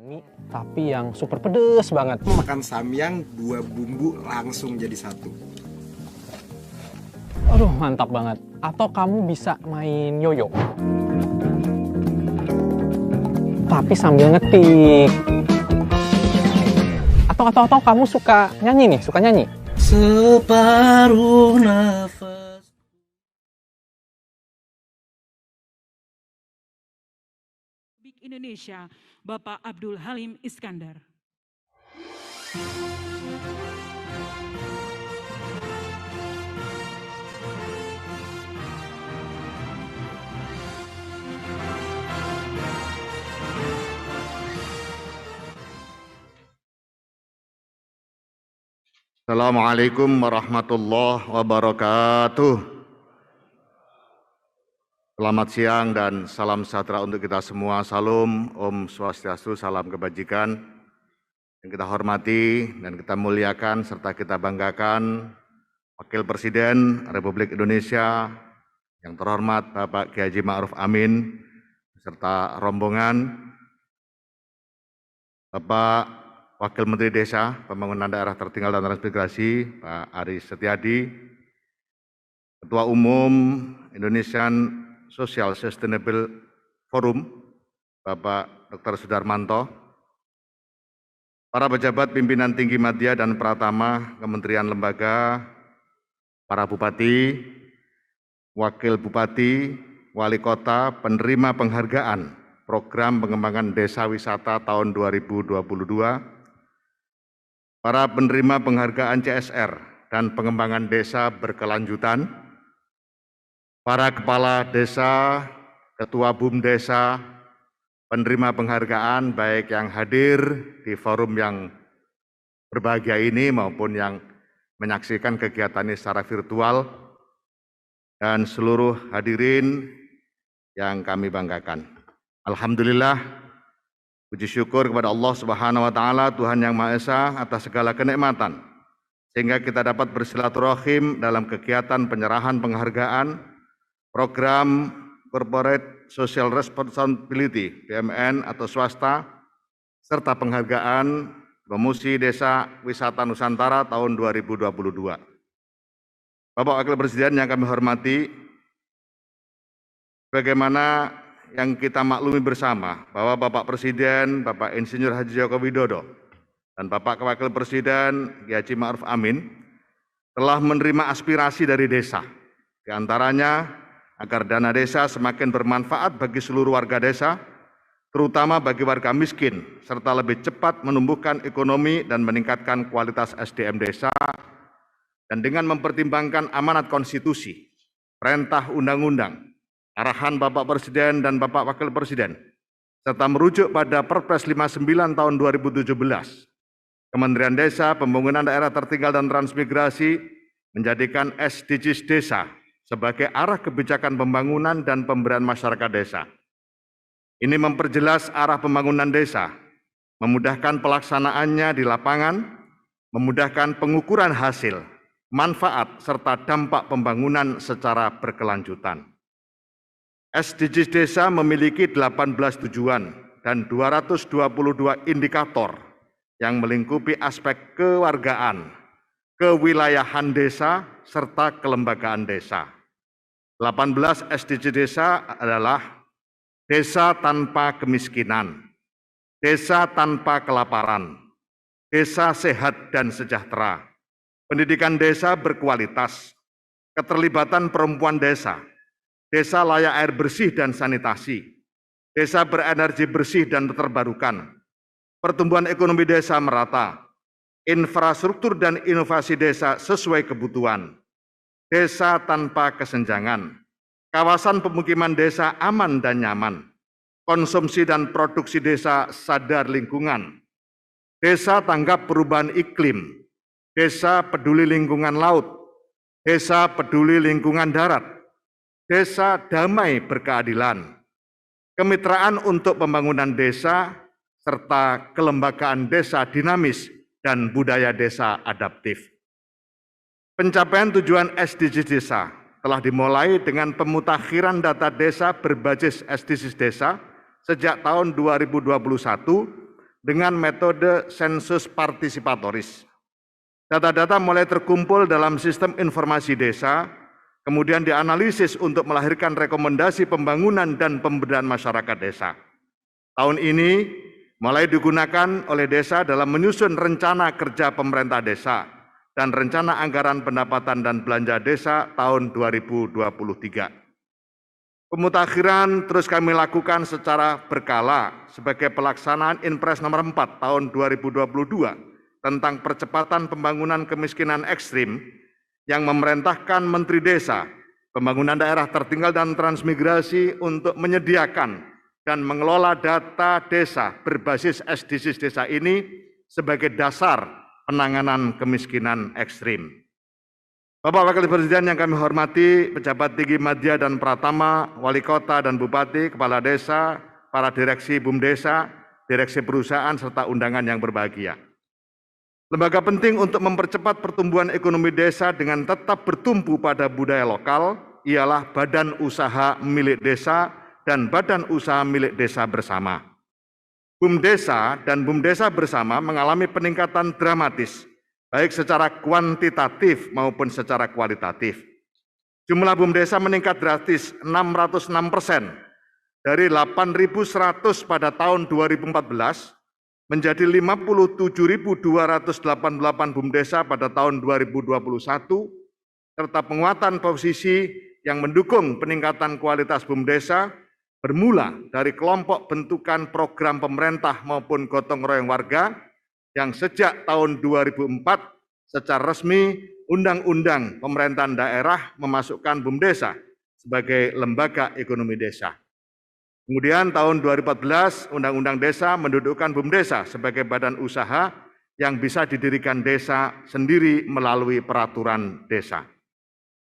Mie tapi yang super pedes banget. Makan samyang, dua bumbu langsung jadi satu. Aduh, mantap banget. Atau kamu bisa main yoyo. Tapi sambil ngetik. Atau kamu suka nyanyi nih, suka nyanyi? Separuh nafas. Indonesia, Bapak Abdul Halim Iskandar. Assalamualaikum warahmatullahi wabarakatuh. Selamat siang dan salam sejahtera untuk kita semua. Salam, Om Swastiastu, salam kebajikan. Yang kita hormati dan kita muliakan serta kita banggakan Wakil Presiden Republik Indonesia yang terhormat Bapak Kiai Haji Ma'ruf Amin serta rombongan, Bapak Wakil Menteri Desa Pembangunan Daerah Tertinggal dan Transmigrasi Pak Aris Setiadi, Ketua Umum Indonesian Social Sustainable Forum, Bapak Dr. Sudarmanto, para pejabat pimpinan tinggi media dan pratama kementerian lembaga, para bupati, wakil bupati, wali kota, penerima penghargaan program pengembangan desa wisata tahun 2022, para penerima penghargaan CSR dan pengembangan desa berkelanjutan, para kepala desa, ketua BUM desa, penerima penghargaan baik yang hadir di forum yang berbahagia ini maupun yang menyaksikan kegiatan ini secara virtual, dan seluruh hadirin yang kami banggakan. Alhamdulillah, puji syukur kepada Allah Subhanahu wa taala, Tuhan yang Maha Esa atas segala kenikmatan sehingga kita dapat bersilaturahim dalam kegiatan penyerahan penghargaan program Corporate Social Responsibility BUMN atau swasta serta penghargaan promosi Desa Wisata Nusantara tahun 2022. Bapak Wakil Presiden yang kami hormati, bagaimana yang kita maklumi bersama bahwa Bapak Presiden, Bapak Insinyur Haji Joko Widodo, dan Bapak Wakil Presiden Haji Ma'ruf Amin telah menerima aspirasi dari desa, di antaranya agar dana desa semakin bermanfaat bagi seluruh warga desa, terutama bagi warga miskin, serta lebih cepat menumbuhkan ekonomi dan meningkatkan kualitas SDM desa, dan dengan mempertimbangkan amanat konstitusi, perintah undang-undang, arahan Bapak Presiden dan Bapak Wakil Presiden, serta merujuk pada Perpres 59 tahun 2017, Kementerian Desa, Pembangunan Daerah Tertinggal dan Transmigrasi menjadikan SDGs Desa sebagai arah kebijakan pembangunan dan pemberdayaan masyarakat desa. Ini memperjelas arah pembangunan desa, memudahkan pelaksanaannya di lapangan, memudahkan pengukuran hasil, manfaat, serta dampak pembangunan secara berkelanjutan. SDGs Desa memiliki 18 tujuan dan 222 indikator yang melingkupi aspek kewargaan, kewilayahan desa, serta kelembagaan desa. 18 SDGs Desa adalah desa tanpa kemiskinan, desa tanpa kelaparan, desa sehat dan sejahtera, pendidikan desa berkualitas, keterlibatan perempuan desa, desa layak air bersih dan sanitasi, desa berenergi bersih dan terbarukan, pertumbuhan ekonomi desa merata, infrastruktur dan inovasi desa sesuai kebutuhan, desa tanpa kesenjangan, kawasan pemukiman desa aman dan nyaman, konsumsi dan produksi desa sadar lingkungan, desa tanggap perubahan iklim, desa peduli lingkungan laut, desa peduli lingkungan darat, desa damai berkeadilan, kemitraan untuk pembangunan desa, serta kelembagaan desa dinamis dan budaya desa adaptif. Pencapaian tujuan SDGs Desa telah dimulai dengan pemutakhiran data desa berbasis SDGs Desa sejak tahun 2021 dengan metode sensus partisipatoris. Data-data mulai terkumpul dalam sistem informasi desa, kemudian dianalisis untuk melahirkan rekomendasi pembangunan dan pemberdayaan masyarakat desa. Tahun ini mulai digunakan oleh desa dalam menyusun rencana kerja pemerintah desa dan rencana anggaran pendapatan dan belanja desa tahun 2023. Pemutakhiran terus kami lakukan secara berkala sebagai pelaksanaan Inpres nomor 4 tahun 2022 tentang percepatan pembangunan kemiskinan ekstrim yang memerintahkan Menteri Desa, Pembangunan Daerah Tertinggal dan Transmigrasi untuk menyediakan dan mengelola data desa berbasis SDGs Desa ini sebagai dasar penanganan kemiskinan ekstrim. Bapak Wakil Presiden yang kami hormati, pejabat tinggi media dan pratama, wali kota dan bupati, kepala desa, para direksi BUMDesa, direksi perusahaan, serta undangan yang berbahagia. Lembaga penting untuk mempercepat pertumbuhan ekonomi desa dengan tetap bertumpu pada budaya lokal ialah Badan Usaha Milik Desa dan Badan Usaha Milik Desa Bersama. BUMDesa dan BUMDesa Bersama mengalami peningkatan dramatis, baik secara kuantitatif maupun secara kualitatif. Jumlah BUMDesa meningkat drastis 606% dari 8.100 pada tahun 2014 menjadi 57.288 BUMDesa pada tahun 2021, serta penguatan posisi yang mendukung peningkatan kualitas BUMDesa bermula dari kelompok bentukan program pemerintah maupun gotong royong warga yang sejak tahun 2004 secara resmi Undang-Undang Pemerintahan Daerah memasukkan BUMDesa sebagai lembaga ekonomi desa. Kemudian tahun 2014 Undang-Undang Desa mendudukkan BUMDesa sebagai badan usaha yang bisa didirikan desa sendiri melalui peraturan desa.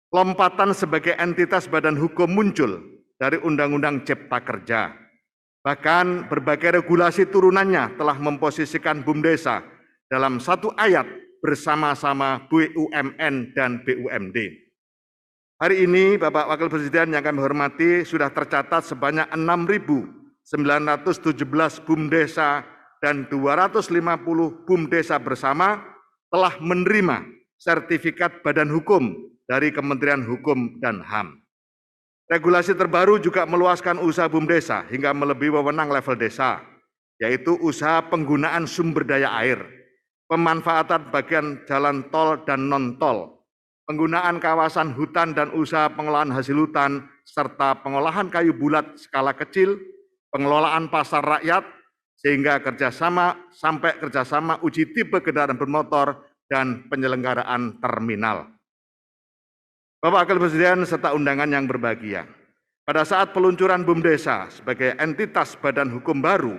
Lompatan sebagai entitas badan hukum muncul dari Undang-Undang Cipta Kerja. Bahkan berbagai regulasi turunannya telah memposisikan BUMDesa dalam satu ayat bersama-sama BUMN dan BUMD. Hari ini Bapak Wakil Presiden yang kami hormati sudah tercatat sebanyak 6.917 BUMDesa dan 250 BUMDesa bersama telah menerima sertifikat badan hukum dari Kementerian Hukum dan HAM. Regulasi terbaru juga meluaskan usaha BUMDesa hingga melebihi wewenang level desa, yaitu usaha penggunaan sumber daya air, pemanfaatan bagian jalan tol dan non-tol, penggunaan kawasan hutan dan usaha pengelolaan hasil hutan, serta pengolahan kayu bulat skala kecil, pengelolaan pasar rakyat, sehingga sampai kerjasama uji tipe kendaraan bermotor dan penyelenggaraan terminal. Bapak Wakil Presiden serta undangan yang berbahagia, pada saat peluncuran BUMDesa sebagai entitas badan hukum baru,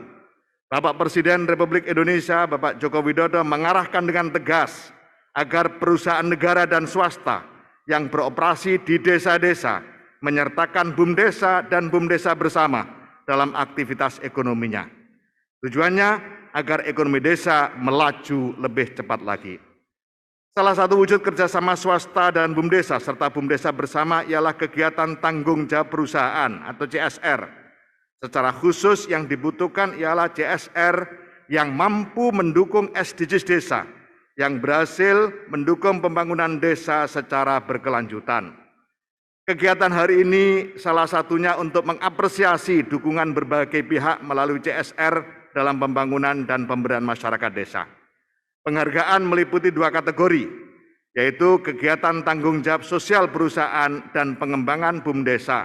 Bapak Presiden Republik Indonesia, Bapak Joko Widodo mengarahkan dengan tegas agar perusahaan negara dan swasta yang beroperasi di desa-desa menyertakan BUMDesa dan BUMDesa bersama dalam aktivitas ekonominya. Tujuannya agar ekonomi desa melaju lebih cepat lagi. Salah satu wujud kerjasama swasta dan BUMDesa serta BUMDesa bersama ialah kegiatan tanggung jawab perusahaan atau CSR. Secara khusus yang dibutuhkan ialah CSR yang mampu mendukung SDGs desa, yang berhasil mendukung pembangunan desa secara berkelanjutan. Kegiatan hari ini salah satunya untuk mengapresiasi dukungan berbagai pihak melalui CSR dalam pembangunan dan pemberdayaan masyarakat desa. Penghargaan meliputi 2 kategori, yaitu kegiatan tanggung jawab sosial perusahaan dan pengembangan BUMDesa,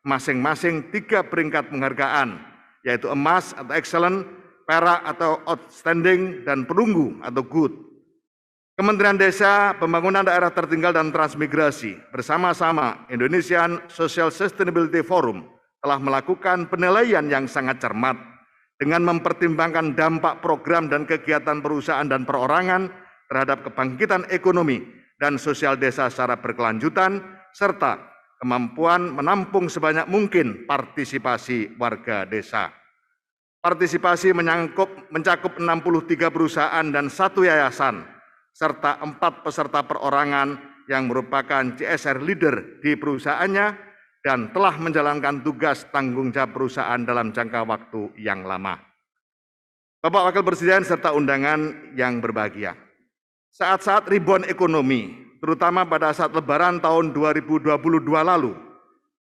masing-masing 3 peringkat penghargaan, yaitu emas atau excellent, perak atau outstanding, dan perunggu atau good. Kementerian Desa, Pembangunan Daerah Tertinggal dan Transmigrasi bersama-sama Indonesian Social Sustainability Forum telah melakukan penilaian yang sangat cermat dengan mempertimbangkan dampak program dan kegiatan perusahaan dan perorangan terhadap kebangkitan ekonomi dan sosial desa secara berkelanjutan, serta kemampuan menampung sebanyak mungkin partisipasi warga desa. Partisipasi mencakup 63 perusahaan dan 1 yayasan, serta 4 peserta perorangan yang merupakan CSR leader di perusahaannya, dan telah menjalankan tugas tanggung jawab perusahaan dalam jangka waktu yang lama. Bapak Wakil Presiden serta undangan yang berbahagia, saat-saat rebound ekonomi, terutama pada saat Lebaran tahun 2022 lalu,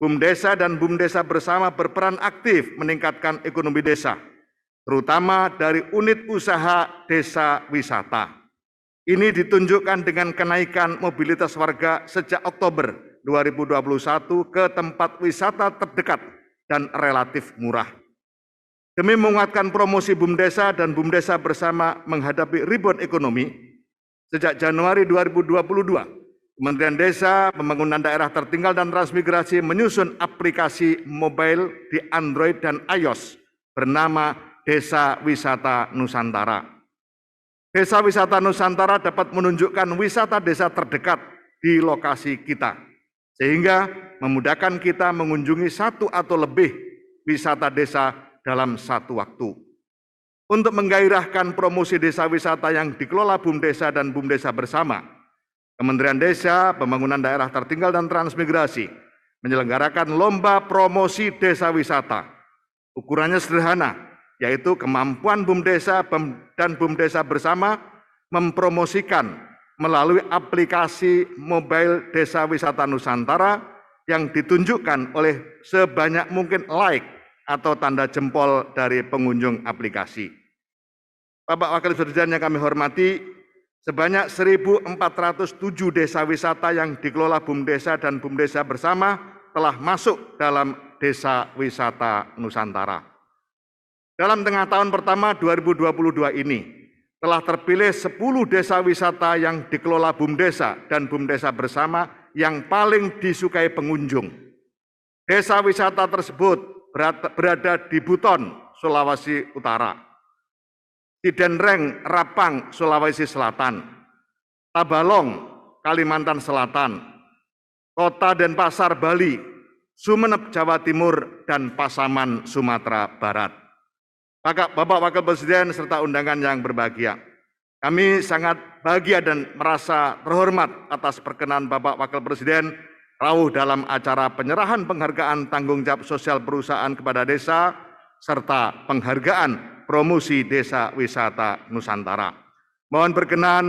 BUMDesa dan BUMDesa bersama berperan aktif meningkatkan ekonomi desa, terutama dari unit usaha desa wisata. Ini ditunjukkan dengan kenaikan mobilitas warga sejak Oktober 2021 ke tempat wisata terdekat dan relatif murah. Demi menguatkan promosi BUMDesa dan BUMDesa bersama menghadapi rebound ekonomi, sejak Januari 2022, Kementerian Desa, Pembangunan Daerah Tertinggal dan Transmigrasi menyusun aplikasi mobile di Android dan iOS bernama Desa Wisata Nusantara. Desa Wisata Nusantara dapat menunjukkan wisata desa terdekat di lokasi kita, sehingga memudahkan kita mengunjungi 1 atau lebih wisata desa dalam 1 waktu. Untuk menggairahkan promosi desa wisata yang dikelola BUMDesa dan BUMDesa bersama, Kementerian Desa, Pembangunan Daerah Tertinggal dan Transmigrasi menyelenggarakan lomba promosi desa wisata. Ukurannya sederhana, yaitu kemampuan BUMDesa dan BUMDesa bersama mempromosikan melalui aplikasi mobile Desa Wisata Nusantara yang ditunjukkan oleh sebanyak mungkin like atau tanda jempol dari pengunjung aplikasi. Bapak Wakil Presiden yang kami hormati, sebanyak 1.407 desa wisata yang dikelola BUMDesa dan BUMDesa bersama telah masuk dalam Desa Wisata Nusantara. Dalam tengah tahun pertama 2022 ini, telah terpilih 10 desa wisata yang dikelola BUMDesa dan BUMDesa bersama yang paling disukai pengunjung. Desa wisata tersebut berada di Buton, Sulawesi Utara, Cidenreng, Rapang, Sulawesi Selatan, Tabalong, Kalimantan Selatan, Kota Denpasar, Bali, Sumeneb, Jawa Timur, dan Pasaman, Sumatera Barat. Bapak Wakil Presiden serta undangan yang berbahagia. Kami sangat bahagia dan merasa terhormat atas perkenan Bapak Wakil Presiden rawuh dalam acara penyerahan penghargaan tanggung jawab sosial perusahaan kepada desa serta penghargaan promosi desa wisata Nusantara. Mohon berkenan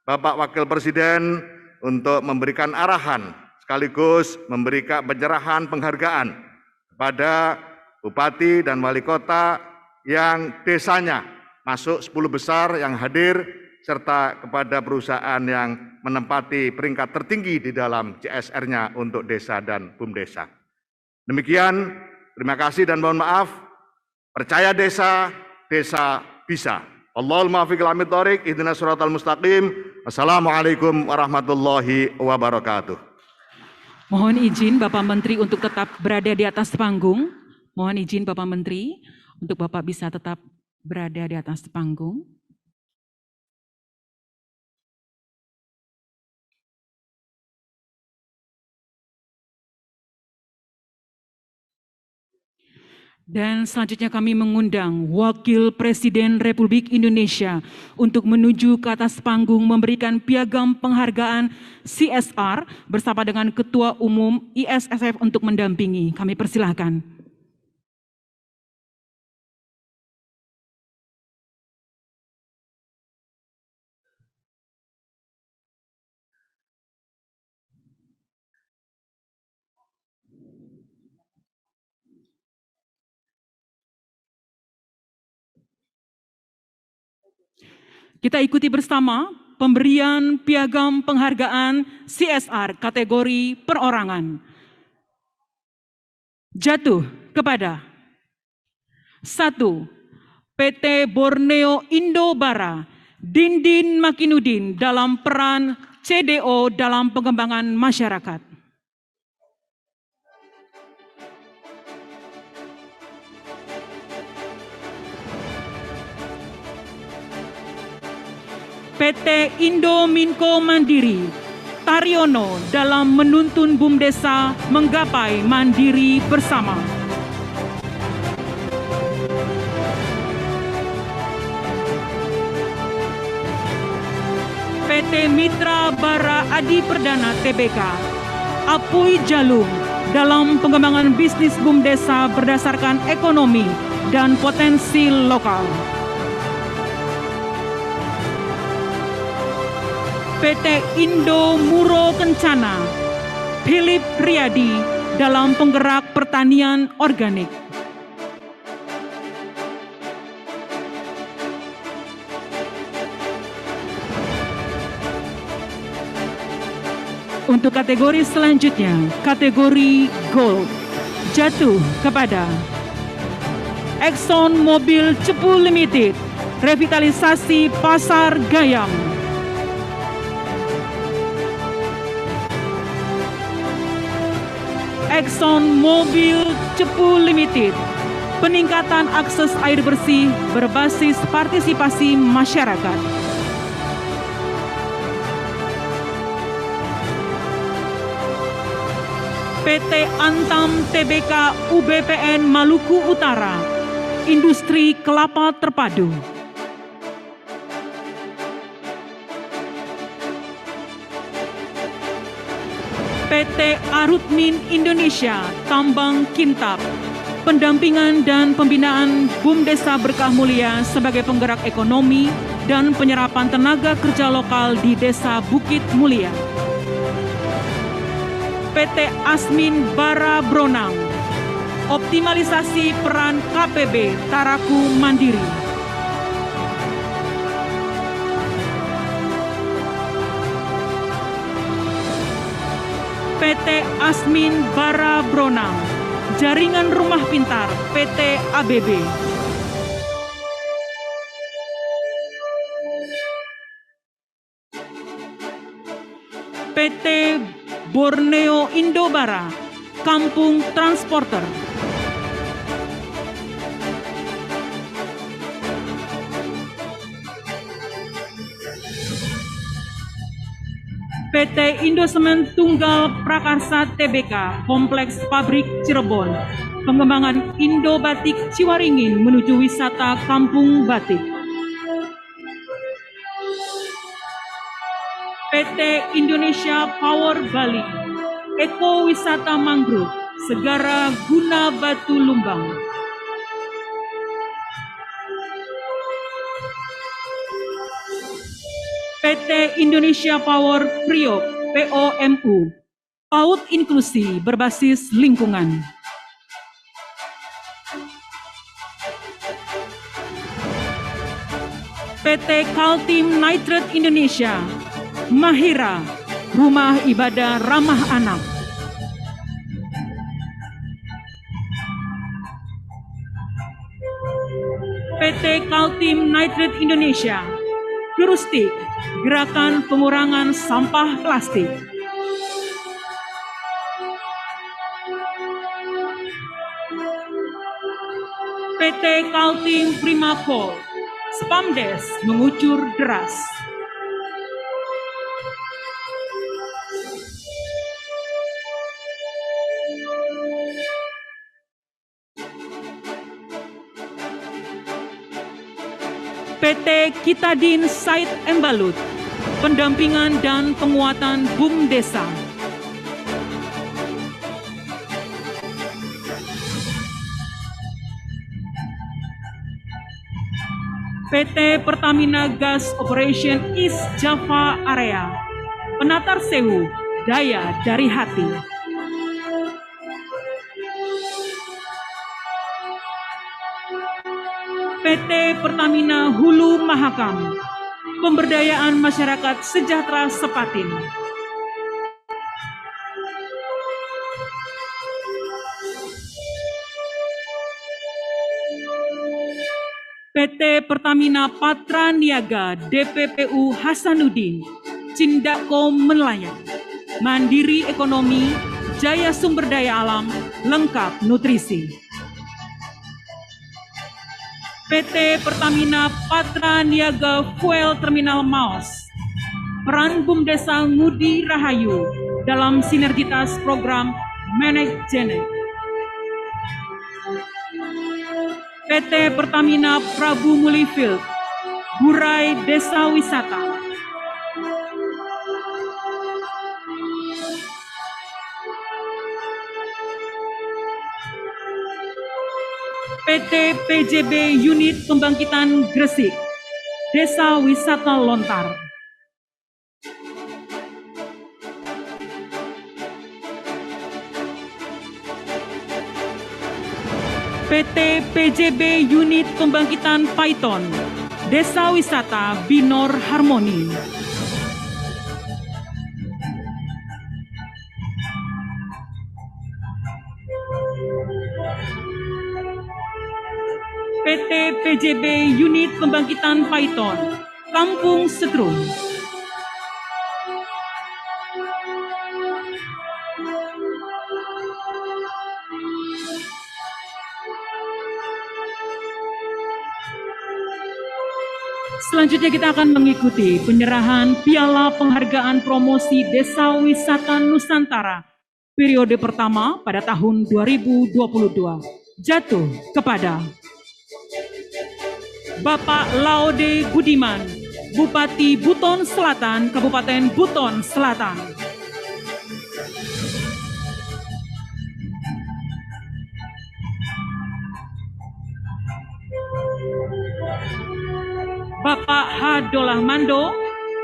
Bapak Wakil Presiden untuk memberikan arahan sekaligus memberikan penyerahan penghargaan kepada Bupati dan Wali Kota yang desanya masuk 10 besar yang hadir, serta kepada perusahaan yang menempati peringkat tertinggi di dalam CSR-nya untuk desa dan BUMDesa. Demikian, terima kasih dan mohon maaf. Percaya desa, desa bisa. Allahumma fiqil hamid thoriq, ihdinas siratal mustaqim. Assalamualaikum warahmatullahi wabarakatuh. Mohon izin Bapak Menteri untuk tetap berada di atas panggung. Mohon izin Bapak Menteri untuk Bapak bisa tetap berada di atas panggung. Dan selanjutnya kami mengundang Wakil Presiden Republik Indonesia untuk menuju ke atas panggung memberikan piagam penghargaan CSR bersama dengan Ketua Umum ISSF untuk mendampingi. Kami persilahkan. Kita ikuti bersama pemberian piagam penghargaan CSR kategori perorangan. Jatuh kepada 1. PT Borneo Indobara, Dindin Makinudin dalam peran CDO dalam pengembangan masyarakat. PT Indominco Mandiri, Taryono dalam menuntun BUMDesa menggapai mandiri bersama. PT Mitra Bara Adi Perdana Tbk, Apui Jalung dalam pengembangan bisnis BUMDesa berdasarkan ekonomi dan potensi lokal. PT Indo Muro Kencana, Philip Riyadi dalam penggerak pertanian organik. Untuk kategori selanjutnya, kategori Gold, jatuh kepada Exxon Mobil Cepu Limited, revitalisasi Pasar Gayam. Exxon Mobil Cepu Limited, peningkatan akses air bersih berbasis partisipasi masyarakat. PT Antam Tbk UBPN Maluku Utara, industri kelapa terpadu. PT Arutmin Indonesia, Tambang Kintab, pendampingan dan pembinaan BUMDesa Berkah Mulia sebagai penggerak ekonomi dan penyerapan tenaga kerja lokal di Desa Bukit Mulia. PT Asmin Bara Bronang, optimalisasi peran KPB Taraku Mandiri. PT Asmin Bara Bronang, Jaringan Rumah Pintar PT ABB. PT Borneo Indobara, Kampung Transporter. PT Indosemen Tunggal Prakarsa Tbk, Kompleks Pabrik Cirebon. pengembangan Indo Batik Ciwaringin menuju wisata Kampung Batik. PT Indonesia Power Bali, Eko Wisata Mangrove, Segara Guna Batu Lumbang. PT Indonesia Power Priok, POMU, PAUD Inklusi berbasis lingkungan. PT Kaltim Nitrate Indonesia, Mahira, Rumah Ibadah Ramah Anak. PT Kaltim Nitrate Indonesia, Gerustik, Gerakan Pengurangan Sampah Plastik. PT Kaltim Primapol, Spamdes mengucur deras. PT Kitadin Said Embalut, pendampingan dan penguatan BUM Desa. PT Pertamina Gas Operation East Java Area, Penatar Sewu, Daya dari Hati. PT Pertamina Hulu Mahakam, Pemberdayaan Masyarakat Sejahtera Sepatin. PT Pertamina Patra Niaga DPPU Hasanuddin, Cindako Menlayan, Mandiri Ekonomi, Jaya Sumber Daya Alam, Lengkap Nutrisi. PT Pertamina Patra Niaga Fuel Terminal Maos, peran BUM Desa Ngudi Rahayu dalam sinergitas program Management. PT Pertamina Prabu Mulifil, Burai Desa Wisata. PT PJB Unit Pembangkitan Gresik, Desa Wisata Lontar. PT PJB Unit Pembangkitan Paiton, Desa Wisata Binor Harmoni. PT PJB Unit Pembangkitan Paiton, Kampung Setrum. Selanjutnya kita akan mengikuti penyerahan Piala Penghargaan Promosi Desa Wisata Nusantara periode pertama pada tahun 2022 jatuh kepada Bapak Laude Budiman, Bupati Buton Selatan, Kabupaten Buton Selatan. Bapak Hadolah Mando,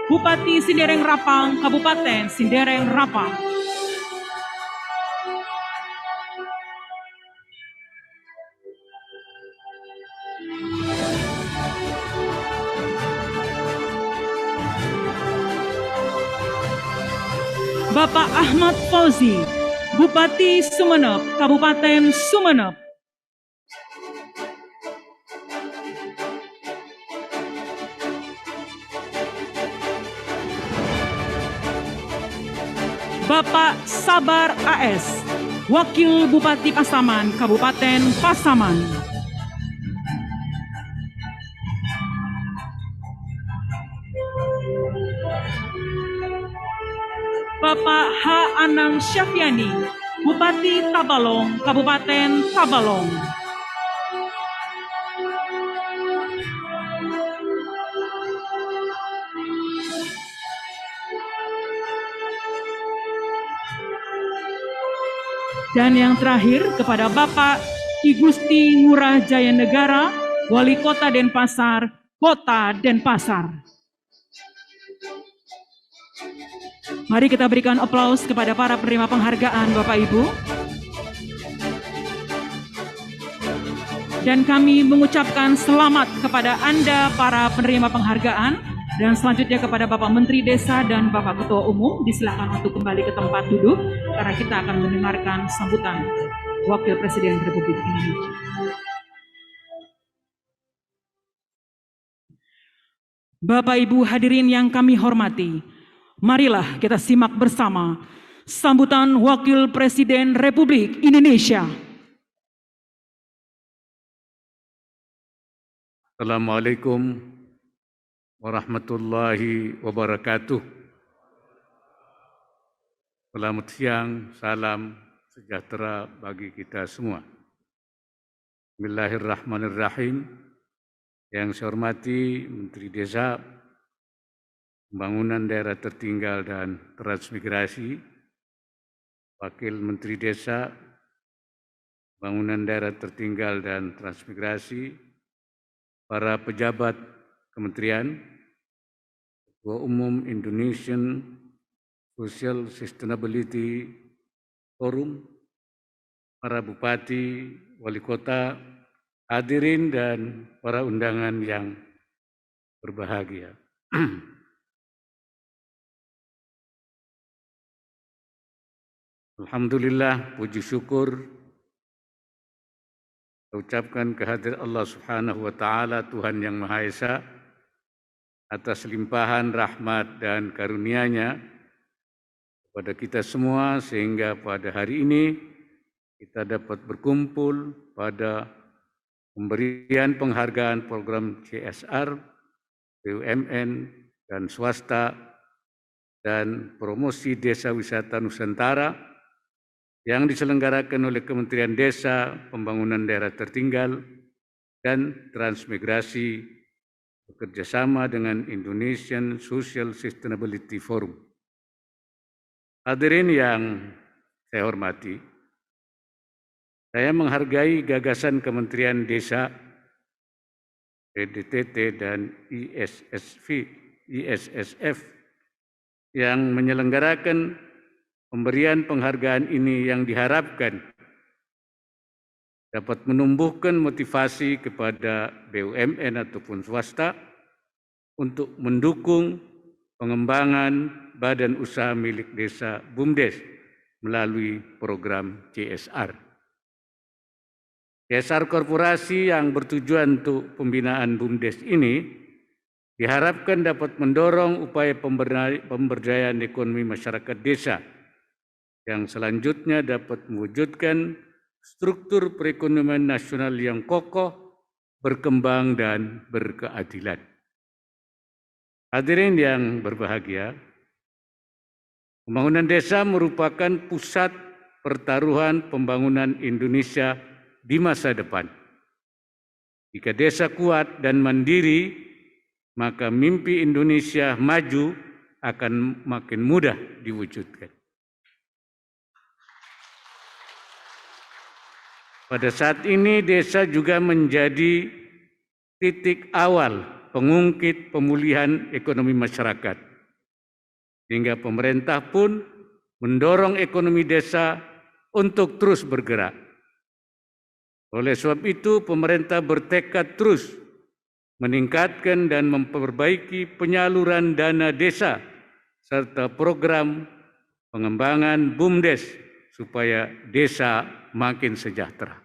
Bupati Sindereng Rapang, Kabupaten Sindereng Rapang. Bapak Ahmad Fauzi, Bupati Sumeneb, Kabupaten Sumeneb. Bapak Sabar AS, Wakil Bupati Pasaman, Kabupaten Pasaman. Bapak H. Anang Syafiani, Bupati Tabalong, Kabupaten Tabalong. Dan yang terakhir kepada Bapak I Gusti Ngurah Jayanegara, Wali Kota Denpasar, Kota Denpasar. Mari kita berikan aplaus kepada para penerima penghargaan Bapak Ibu. Dan kami mengucapkan selamat kepada Anda para penerima penghargaan. Dan selanjutnya kepada Bapak Menteri Desa dan Bapak Ketua Umum, disilakan untuk kembali ke tempat duduk karena kita akan mendengarkan sambutan Wakil Presiden Republik Indonesia. Bapak Ibu hadirin yang kami hormati, marilah kita simak bersama sambutan Wakil Presiden Republik Indonesia. Assalamualaikum warahmatullahi wabarakatuh. Selamat siang, salam sejahtera bagi kita semua. Bismillahirrahmanirrahim. Yang saya hormati Menteri Desa, Pembangunan Daerah Tertinggal dan Transmigrasi, Wakil Menteri Desa, Pembangunan Daerah Tertinggal dan Transmigrasi, para pejabat kementerian, Ketua Umum Indonesian Social Sustainability Forum, para bupati, wali kota, hadirin dan para undangan yang berbahagia. Alhamdulillah, puji syukur saya ucapkan kehadirat Allah Subhanahu wa Ta'ala, Tuhan yang Maha Esa, atas limpahan rahmat dan karunia-Nya kepada kita semua, sehingga pada hari ini kita dapat berkumpul pada pemberian penghargaan program CSR, BUMN, dan swasta, dan promosi Desa Wisata Nusantara yang diselenggarakan oleh Kementerian Desa, Pembangunan Daerah Tertinggal, dan Transmigrasi bekerjasama dengan Indonesian Social Sustainability Forum. Hadirin yang saya hormati, saya menghargai gagasan Kementerian Desa, PDTT, dan ISSF yang menyelenggarakan pemberian penghargaan ini yang diharapkan dapat menumbuhkan motivasi kepada BUMN ataupun swasta untuk mendukung pengembangan badan usaha milik desa BUMDes melalui program CSR. CSR korporasi yang bertujuan untuk pembinaan BUMDes ini diharapkan dapat mendorong upaya pemberdayaan ekonomi masyarakat desa yang selanjutnya dapat mewujudkan struktur perekonomian nasional yang kokoh, berkembang, dan berkeadilan. Hadirin yang berbahagia, pembangunan desa merupakan pusat pertaruhan pembangunan Indonesia di masa depan. Jika desa kuat dan mandiri, maka mimpi Indonesia maju akan makin mudah diwujudkan. Pada saat ini desa juga menjadi titik awal pengungkit pemulihan ekonomi masyarakat. Sehingga pemerintah pun mendorong ekonomi desa untuk terus bergerak. Oleh sebab itu pemerintah bertekad terus meningkatkan dan memperbaiki penyaluran dana desa serta program pengembangan BUMDes supaya desa makin sejahtera.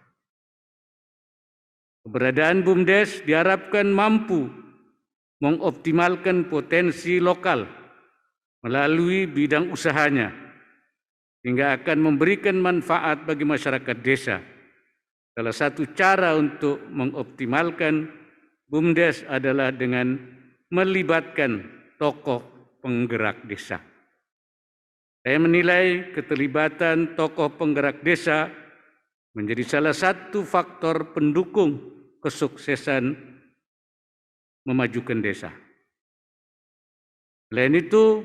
Keberadaan BUMDes diharapkan mampu mengoptimalkan potensi lokal melalui bidang usahanya, sehingga akan memberikan manfaat bagi masyarakat desa. Salah satu cara untuk mengoptimalkan BUMDes adalah dengan melibatkan tokoh penggerak desa. Saya menilai keterlibatan tokoh penggerak desa menjadi salah satu faktor pendukung kesuksesan memajukan desa. Selain itu,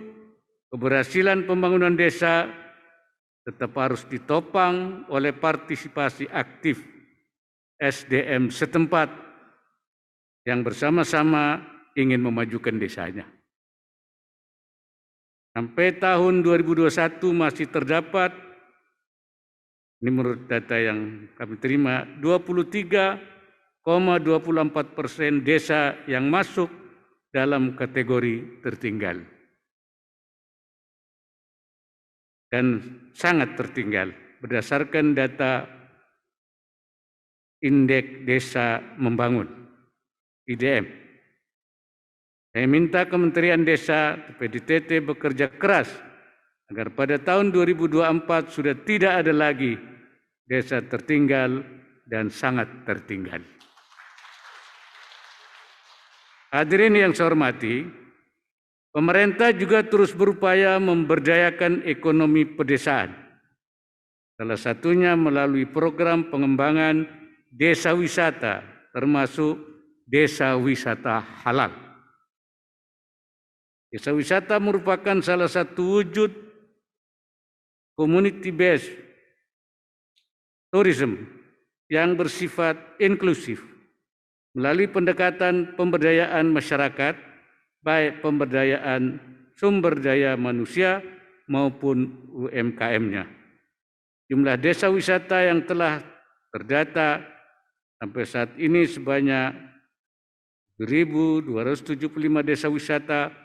keberhasilan pembangunan desa tetap harus ditopang oleh partisipasi aktif SDM setempat yang bersama-sama ingin memajukan desanya. Sampai tahun 2021 masih terdapat, ini menurut data yang kami terima, 23,24% desa yang masuk dalam kategori tertinggal. Dan sangat tertinggal berdasarkan data Indeks Desa Membangun, IDM. Saya minta Kementerian Desa, PDTT bekerja keras agar pada tahun 2024 sudah tidak ada lagi desa tertinggal dan sangat tertinggal. Hadirin yang saya hormati, pemerintah juga terus berupaya memberdayakan ekonomi pedesaan. Salah satunya melalui program pengembangan desa wisata, termasuk desa wisata halal. Desa wisata merupakan salah satu wujud community based tourism yang bersifat inklusif melalui pendekatan pemberdayaan masyarakat, baik pemberdayaan sumber daya manusia maupun UMKM-nya. Jumlah desa wisata yang telah terdata sampai saat ini sebanyak 1.275 desa wisata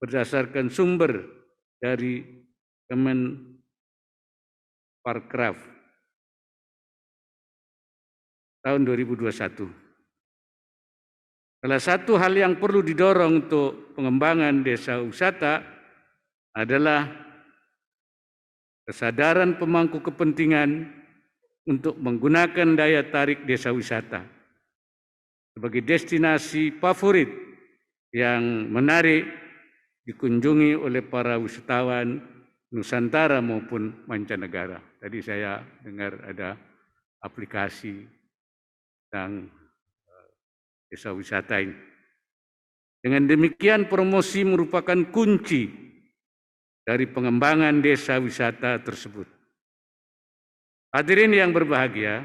berdasarkan sumber dari Kemenparekraf tahun 2021. Salah satu hal yang perlu didorong untuk pengembangan desa wisata adalah kesadaran pemangku kepentingan untuk menggunakan daya tarik desa wisata sebagai destinasi favorit yang menarik dikunjungi oleh para wisatawan Nusantara maupun mancanegara. Tadi saya dengar ada aplikasi tentang desa wisata ini. Dengan demikian, promosi merupakan kunci dari pengembangan desa wisata tersebut. Hadirin yang berbahagia,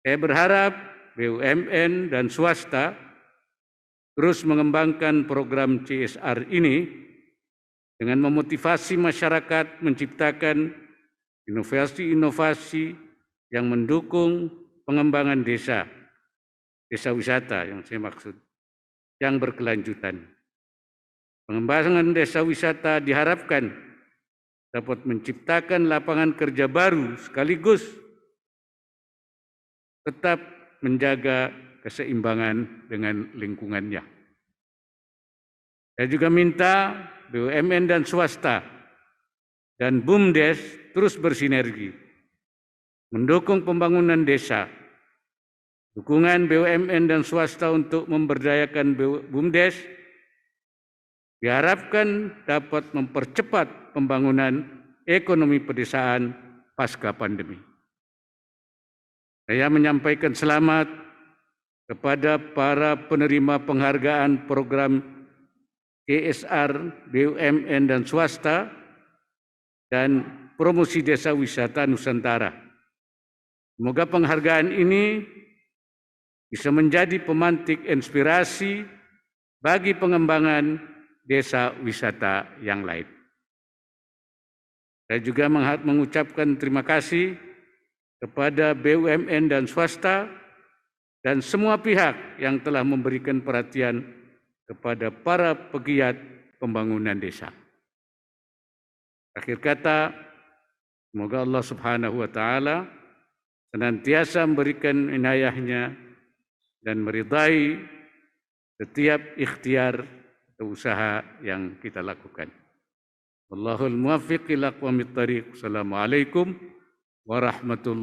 saya berharap BUMN dan swasta terus mengembangkan program CSR ini dengan memotivasi masyarakat menciptakan inovasi-inovasi yang mendukung pengembangan desa wisata yang saya maksud, yang berkelanjutan. Pengembangan desa wisata diharapkan dapat menciptakan lapangan kerja baru sekaligus tetap menjaga keseimbangan dengan lingkungannya. Saya juga minta BUMN dan swasta dan BUMDes terus bersinergi, mendukung pembangunan desa. Dukungan BUMN dan swasta untuk memberdayakan BUMDes diharapkan dapat mempercepat pembangunan ekonomi pedesaan pasca pandemi. Saya menyampaikan selamat kepada para penerima penghargaan program CSR, BUMN dan swasta dan promosi desa wisata Nusantara. Semoga penghargaan ini bisa menjadi pemantik inspirasi bagi pengembangan desa wisata yang lain. Saya juga mengucapkan terima kasih kepada BUMN dan swasta dan semua pihak yang telah memberikan perhatian kepada para pegiat pembangunan desa. Akhir kata, semoga Allah Subhanahu wa Ta'ala senantiasa memberikan inayahnya dan meridai setiap ikhtiar atau usaha yang kita lakukan. Wallahul muwaffiq ila aqwamit thariq. Assalamualaikum warahmatullahi